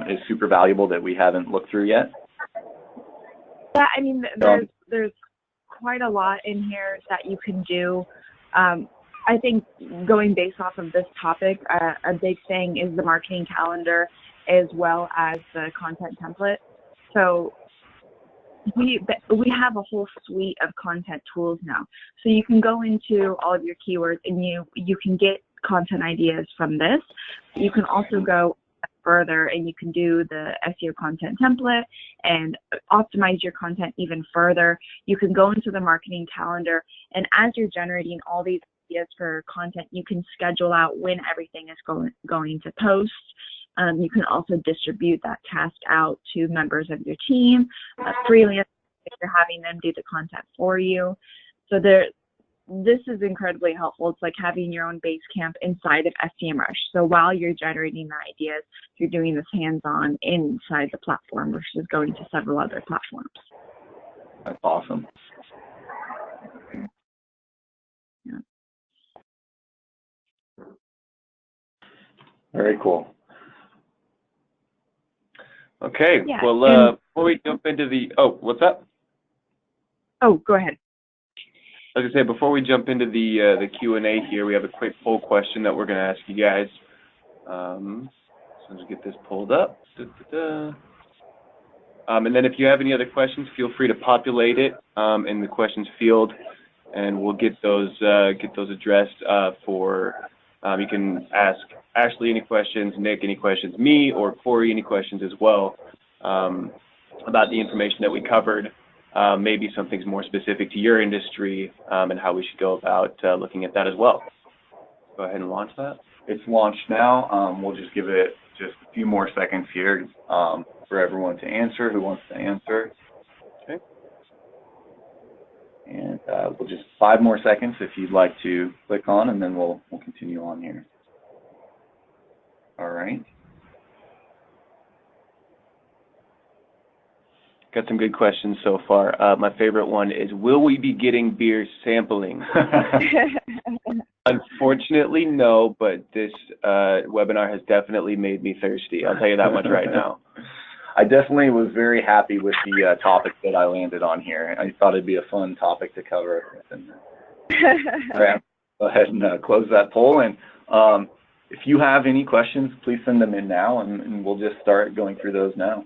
is super valuable that we haven't looked through yet? Yeah, I mean, there's quite a lot in here that you can do. I think going based off of this topic, a big thing is the marketing calendar as well as the content template. So we have a whole suite of content tools now. So you can go into all of your keywords and you can get content ideas from this. You can also go further and you can do the SEO content template and optimize your content even further. You can go into the marketing calendar, and as you're generating all these ideas for content, you can schedule out when everything is going to post. You can also distribute that task out to members of your team, freelance if you're having them do the content for you. So this is incredibly helpful. It's like having your own base camp inside of SEMrush. So while you're generating the ideas, you're doing this hands-on inside the platform versus going to several other platforms. That's awesome. Yeah. Very cool. Okay, Yeah, well, before we jump into the, oh, what's up? Oh, go ahead. I was going to say, before we jump into the Q&A here, we have a quick poll question that we're going to ask you guys. So let's get this pulled up. And then if you have any other questions, feel free to populate it in the questions field, and we'll get those addressed you can ask Ashley any questions, Nick any questions, me or Cory any questions as well about the information that we covered. Maybe something's more specific to your industry and how we should go about looking at that as well. Go ahead and launch that. It's launched now. We'll just give it just a few more seconds here for everyone to answer who wants to answer. Okay. And we'll just 5 more seconds if you'd like to click on, and then we'll continue on here. All right. Got some good questions so far. My favorite one is, will we be getting beer sampling? Unfortunately, no, but this webinar has definitely made me thirsty. I'll tell you that much right now. I definitely was very happy with the topic that I landed on here. I thought it'd be a fun topic to cover. All right, go ahead and close that poll. And if you have any questions, please send them in now, and we'll just start going through those now.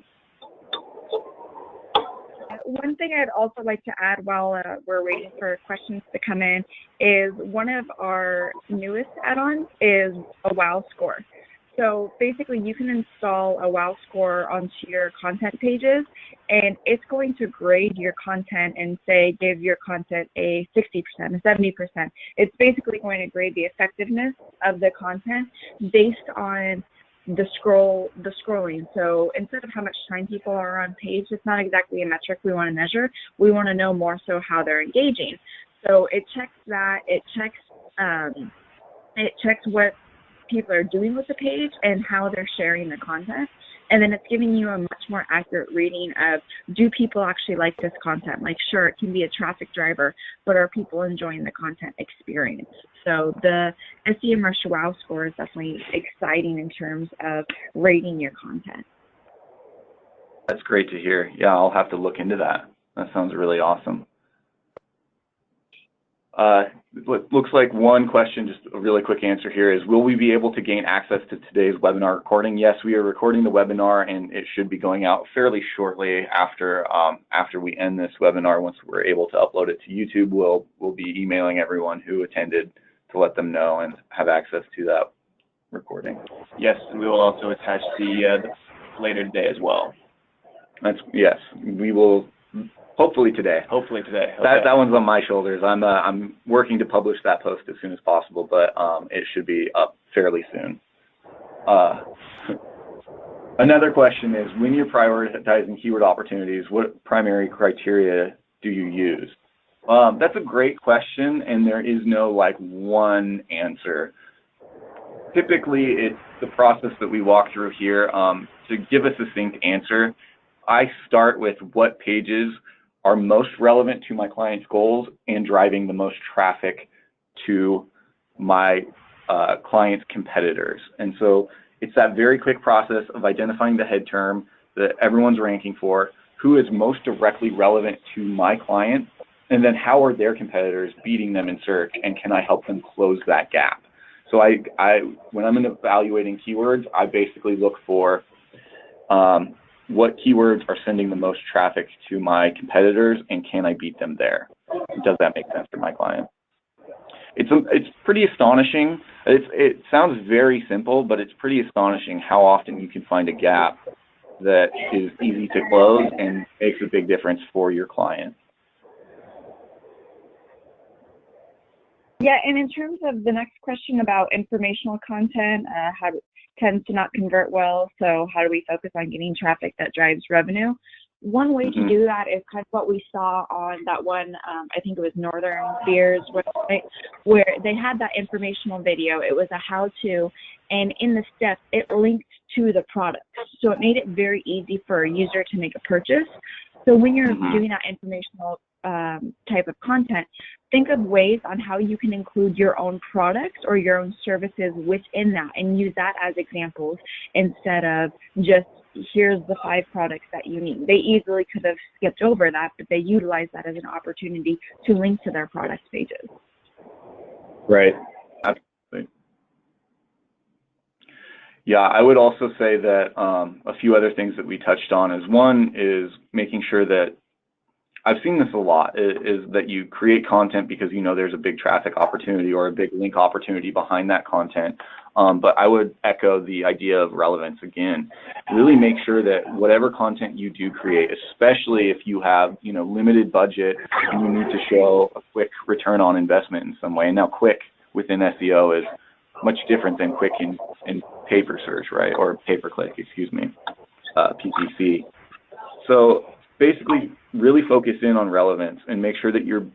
One thing I'd also like to add while we're waiting for questions to come in is one of our newest add-ons is a WOW score. So basically you can install a WOW score onto your content pages, and it's going to grade your content and say give your content a 60%, a 70%. It's basically going to grade the effectiveness of the content based on the scrolling. So instead of how much time people are on page, it's not exactly a metric we want to measure. We want to know more so how they're engaging. So it checks that, it checks what people are doing with the page and how they're sharing the content. And then it's giving you a much more accurate reading of, do people actually like this content? Like, sure, it can be a traffic driver, but are people enjoying the content experience? So the SEMrush WOW score is definitely exciting in terms of rating your content. That's great to hear. Yeah, I'll have to look into that. That sounds really awesome. Looks like one question, just a really quick answer here is, will we be able to gain access to today's webinar recording? Yes, we are recording the webinar, and it should be going out fairly shortly after we end this webinar. Once we're able to upload it to YouTube, we'll be emailing everyone who attended to let them know and have access to that recording. Yes, and we will also attach the later today as well. Yes, we will. Hopefully today. Hopefully today. Okay. That one's on my shoulders. I'm working to publish that post as soon as possible, but it should be up fairly soon. Another question is, when you're prioritizing keyword opportunities, what primary criteria do you use? That's a great question, and there is no one answer. Typically, it's the process that we walk through here. To give a succinct answer, I start with what pages are most relevant to my client's goals and driving the most traffic to my client's competitors. And so it's that very quick process of identifying the head term that everyone's ranking for, who is most directly relevant to my client, and then how are their competitors beating them in search, and can I help them close that gap? So when I'm evaluating keywords, I basically look for what keywords are sending the most traffic to my competitors, and can I beat them there? Does that make sense for my client? It's pretty astonishing. It sounds very simple, but it's pretty astonishing how often you can find a gap that is easy to close and makes a big difference for your client. Yeah, and in terms of the next question about informational content, how it tends to not convert well, so how do we focus on getting traffic that drives revenue? One way to do that is kind of what we saw on that one, I think it was Northern Beers website, where they had that informational video. It was a how-to, and in the steps, it linked to the product. So it made it very easy for a user to make a purchase. So when you're doing that informational type of content, think of ways on how you can include your own products or your own services within that and use that as examples instead of just here's the 5 products that you need. They easily could have skipped over that, but they utilized that as an opportunity to link to their product pages. Right. Absolutely. Yeah, I would also say that a few other things that we touched on is one is making sure that I've seen this a lot, is that you create content because you know there's a big traffic opportunity or a big link opportunity behind that content. But I would echo the idea of relevance again. Really make sure that whatever content you do create, especially if you have, you know, limited budget and you need to show a quick return on investment in some way. And now quick within SEO is much different than quick in paper search, right? Or pay-per-click, excuse me, PPC. So basically really focus in on relevance and make sure that you're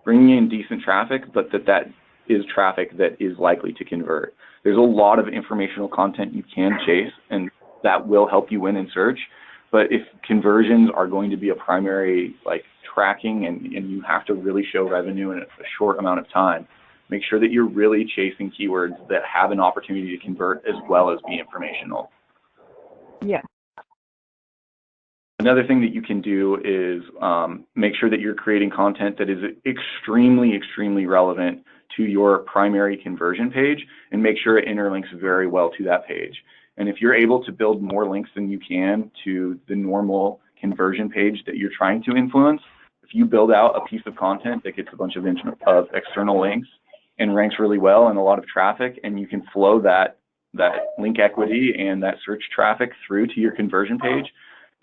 bringing in decent traffic, but that is traffic that is likely to convert. There's a lot of informational content you can chase, and that will help you win in search. But if conversions are going to be a primary tracking and you have to really show revenue in a short amount of time, make sure that you're really chasing keywords that have an opportunity to convert as well as be informational. Yeah. Another thing that you can do is make sure that you're creating content that is extremely, extremely relevant to your primary conversion page and make sure it interlinks very well to that page. And if you're able to build more links than you can to the normal conversion page that you're trying to influence, if you build out a piece of content that gets a bunch of external links and ranks really well and a lot of traffic, and you can flow that link equity and that search traffic through to your conversion page,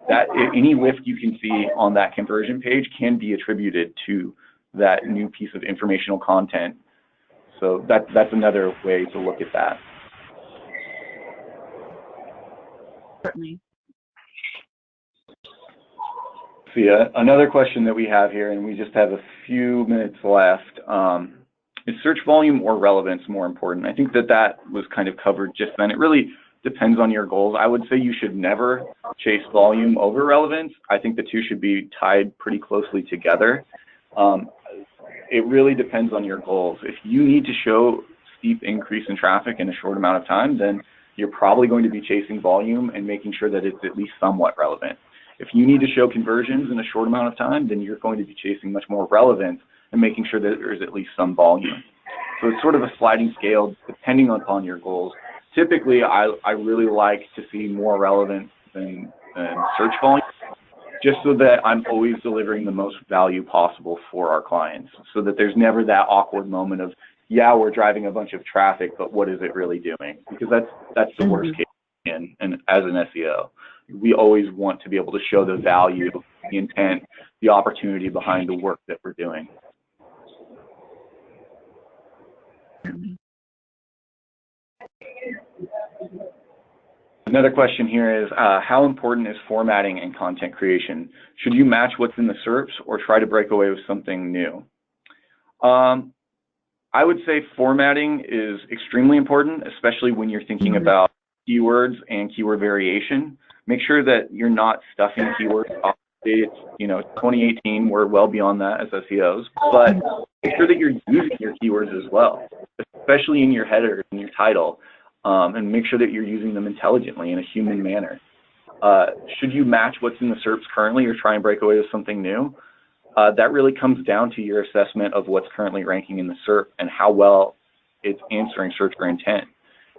that any lift you can see on that conversion page can be attributed to that new piece of informational content. So that's another way to look at that. Certainly. So yeah, another question that we have here, and we just have a few minutes left, is search volume or relevance more important? I think that was kind of covered just then. It really depends on your goals. I would say you should never chase volume over relevance. I think the two should be tied pretty closely together. It really depends on your goals. If you need to show steep increase in traffic in a short amount of time, then you're probably going to be chasing volume and making sure that it's at least somewhat relevant. If you need to show conversions in a short amount of time, then you're going to be chasing much more relevance and making sure that there's at least some volume. So it's sort of a sliding scale depending upon your goals. Typically, I really like to see more relevance than search volume, just so that I'm always delivering the most value possible for our clients, so that there's never that awkward moment of, yeah, we're driving a bunch of traffic, but what is it really doing? Because that's the worst case and as an SEO. We always want to be able to show the value, the intent, the opportunity behind the work that we're doing. Another question here is, how important is formatting in content creation? Should you match what's in the SERPs or try to break away with something new? I would say formatting is extremely important, especially when you're thinking about keywords and keyword variation. Make sure that you're not stuffing keywords. It's 2018, we're well beyond that as SEOs, but make sure that you're using your keywords as well, especially in your header and your title, and make sure that you're using them intelligently in a human manner. Should you match what's in the SERPs currently or try and break away with something new? That really comes down to your assessment of what's currently ranking in the SERP and how well it's answering search for intent.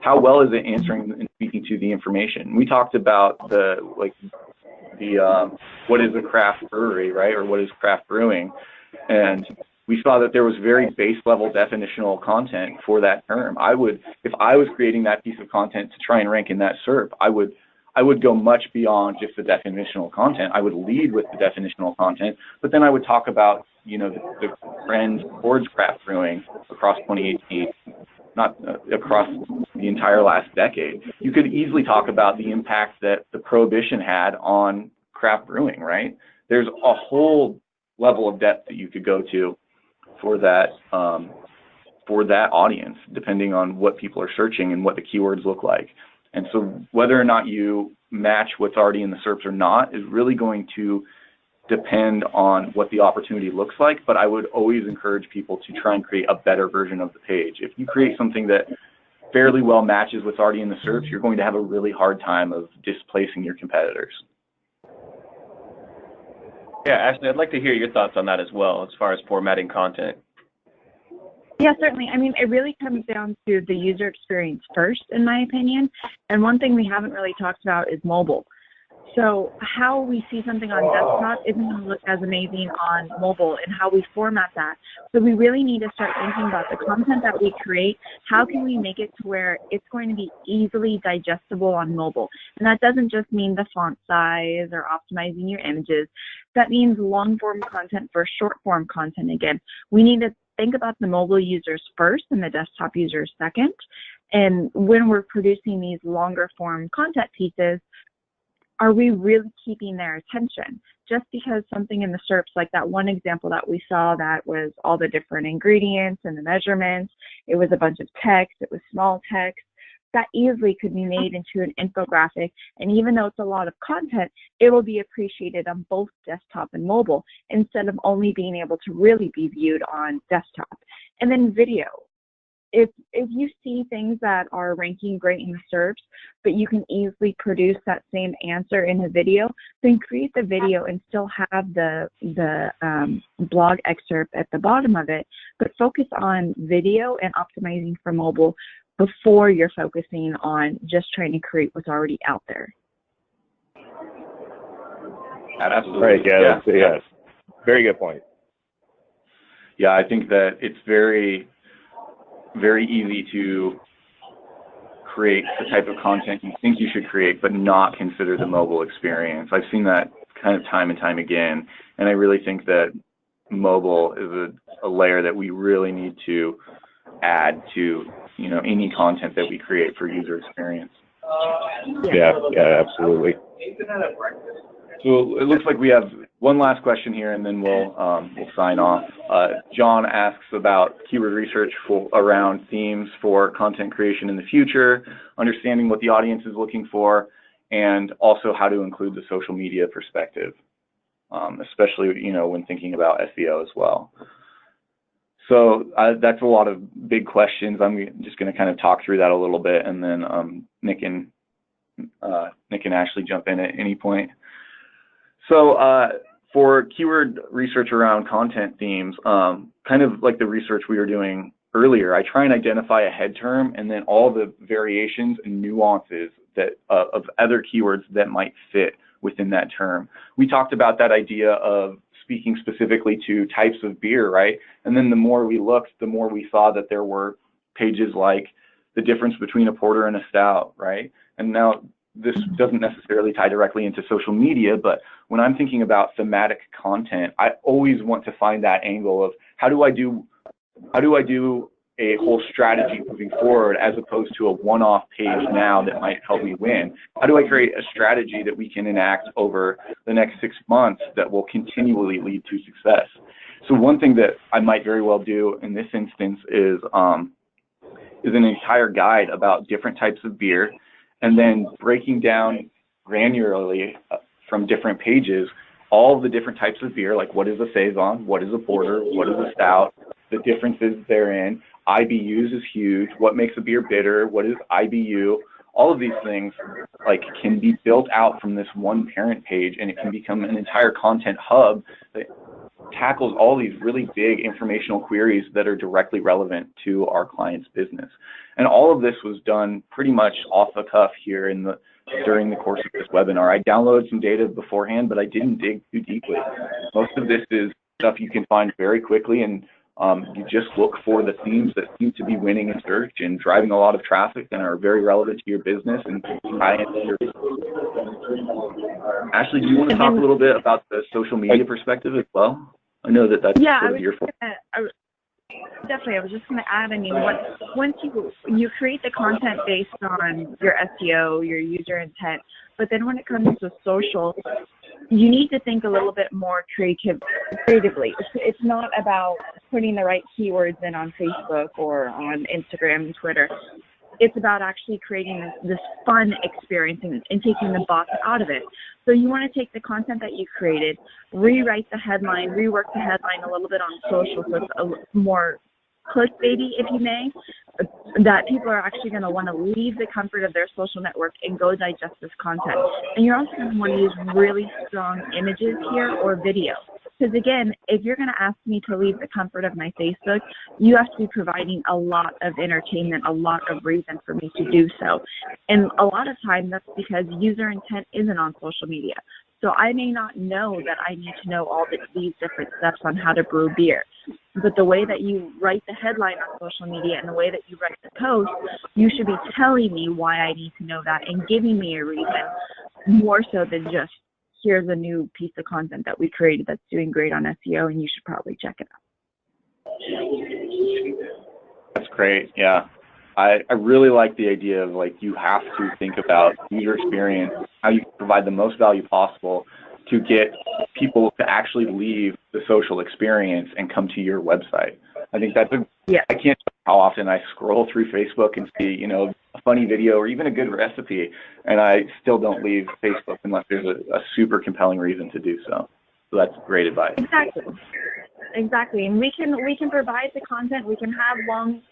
How well is it answering and speaking to the information? We talked about what is a craft brewery, right? Or what is craft brewing? And we saw that there was very base level definitional content for that term. If I was creating that piece of content to try and rank in that SERP, I would go much beyond just the definitional content. I would lead with the definitional content, but then I would talk about, the trends towards craft brewing across 2018, not across the entire last decade. You could easily talk about the impact that the prohibition had on craft brewing, right? There's a whole level of depth that you could go to for that audience, depending on what people are searching and what the keywords look like. And so whether or not you match what's already in the SERPs or not is really going to depend on what the opportunity looks like, but I would always encourage people to try and create a better version of the page. If you create something that fairly well matches what's already in the SERPs, you're going to have a really hard time of displacing your competitors. Yeah, Ashley, I'd like to hear your thoughts on that as well, as far as formatting content. Yeah, certainly. I mean, it really comes down to the user experience first, in my opinion. And one thing we haven't really talked about is mobile. So how we see something on desktop isn't going to look as amazing on mobile, and how we format that. So we really need to start thinking about the content that we create. How can we make it to where it's going to be easily digestible on mobile? And that doesn't just mean the font size or optimizing your images. That means long-form content for short-form content again. We need to think about the mobile users first and the desktop users second. And when we're producing these longer-form content pieces, are we really keeping their attention? Just because something in the SERPs, like that one example that we saw that was all the different ingredients and the measurements, it was a bunch of text, it was small text, that easily could be made into an infographic. And even though it's a lot of content, it will be appreciated on both desktop and mobile instead of only being able to really be viewed on desktop. And then video. If you see things that are ranking great in the SERPs, but you can easily produce that same answer in a video, then create the video and still have the blog excerpt at the bottom of it, but focus on video and optimizing for mobile before you're focusing on just trying to create what's already out there. Absolutely. Right, yeah. Yes. Very good point. Yeah, I think that it's very easy to create the type of content you think you should create, but not consider the mobile experience. I've seen that kind of time and time again, and I really think that mobile is a layer that we really need to add to, you know, any content that we create for user experience. Yeah, absolutely. So it looks like we have one last question here, and then we'll sign off. John asks about keyword research around themes for content creation in the future, understanding what the audience is looking for, and also how to include the social media perspective, especially, you know, when thinking about SEO as well. So that's a lot of big questions. I'm just going to kind of talk through that a little bit, and then Nick and Ashley jump in at any point. So for keyword research around content themes, kind of like the research we were doing earlier, I try and identify a head term and then all the variations and nuances that of other keywords that might fit within that term. We talked about that idea of speaking specifically to types of beer, right? And then the more we looked, the more we saw that there were pages like the difference between a porter and a stout, right? And now this doesn't necessarily tie directly into social media, but when I'm thinking about thematic content, I always want to find that angle of how do I do a whole strategy moving forward as opposed to a one-off page now that might help me win? How do I create a strategy that we can enact over the next 6 months that will continually lead to success? So one thing that I might very well do in this instance is an entire guide about different types of beer, and then breaking down granularly from different pages all of the different types of beer, like what is a saison, what is a porter, what is a stout, the differences therein. IBUs is huge. What makes a beer bitter? What is IBU? All of these things can be built out from this one parent page, and it can become an entire content hub that tackles all these really big informational queries that are directly relevant to our client's business. And all of this was done pretty much off the cuff here during the course of this webinar. I downloaded some data beforehand, but I didn't dig too deeply. Most of this is stuff you can find very quickly, and you just look for the themes that seem to be winning in search and driving a lot of traffic and are very relevant to your business and tie into your business. Ashley, do you want to talk a little bit about the social media perspective as well? I know that that's sort of your focus. Definitely. I was just going to add, I mean, once you create the content based on your SEO, your user intent, But then when it comes to social, you need to think a little bit more creatively. It's not about putting the right keywords in on Facebook or on Instagram and Twitter. It's about actually creating this fun experience and taking the box out of it. So you want to take the content that you created, rewrite the headline, rework the headline a little bit on social so it's a more clickbaity, if you may, that people are actually going to want to leave the comfort of their social network and go digest this content. And you're also going to want to use really strong images here or video. Because again, if you're going to ask me to leave the comfort of my Facebook, you have to be providing a lot of entertainment, a lot of reason for me to do so. And a lot of times that's because user intent isn't on social media. So I may not know that I need to know all these different steps on how to brew beer. But the way that you write the headline on social media and the way that you write the post, you should be telling me why I need to know that and giving me a reason, more so than just, here's a new piece of content that we created that's doing great on SEO and you should probably check it out. That's great. Yeah. I really like the idea of, like, you have to think about user experience, how you can provide the most value possible to get people to actually leave the social experience and come to your website. I think that's I can't tell you how often I scroll through Facebook and see, you know, a funny video or even a good recipe, and I still don't leave Facebook unless there's a super compelling reason to do so. So that's great advice. Exactly. And we can provide the content. We can have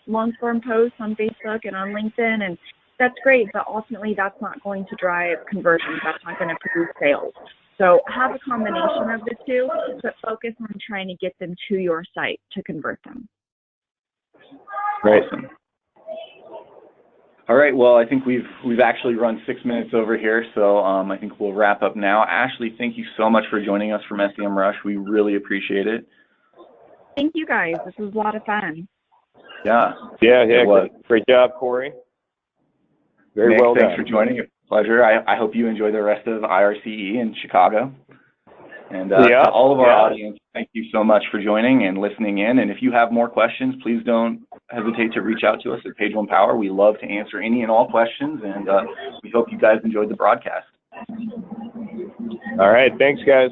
long form posts on Facebook and on LinkedIn, and that's great, but ultimately that's not going to drive conversions. That's not going to produce sales. So have a combination of the two, but focus on trying to get them to your site to convert them. Awesome. All right, well, I think we've actually run 6 minutes over here, so I think we'll wrap up now. Ashley, thank you so much for joining us from SEMrush. We really appreciate it. Thank you, guys. This was a lot of fun. Yeah. Great job, Cory. Very Nick, well done. Thanks for joining. It's a pleasure. I hope you enjoy the rest of IRCE in Chicago. And to all of our audience, thank you so much for joining and listening in. And if you have more questions, please don't hesitate to reach out to us at Page One Power. We love to answer any and all questions, and we hope you guys enjoyed the broadcast. All right. Thanks, guys.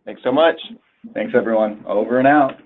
Thanks so much. Thanks, everyone. Over and out.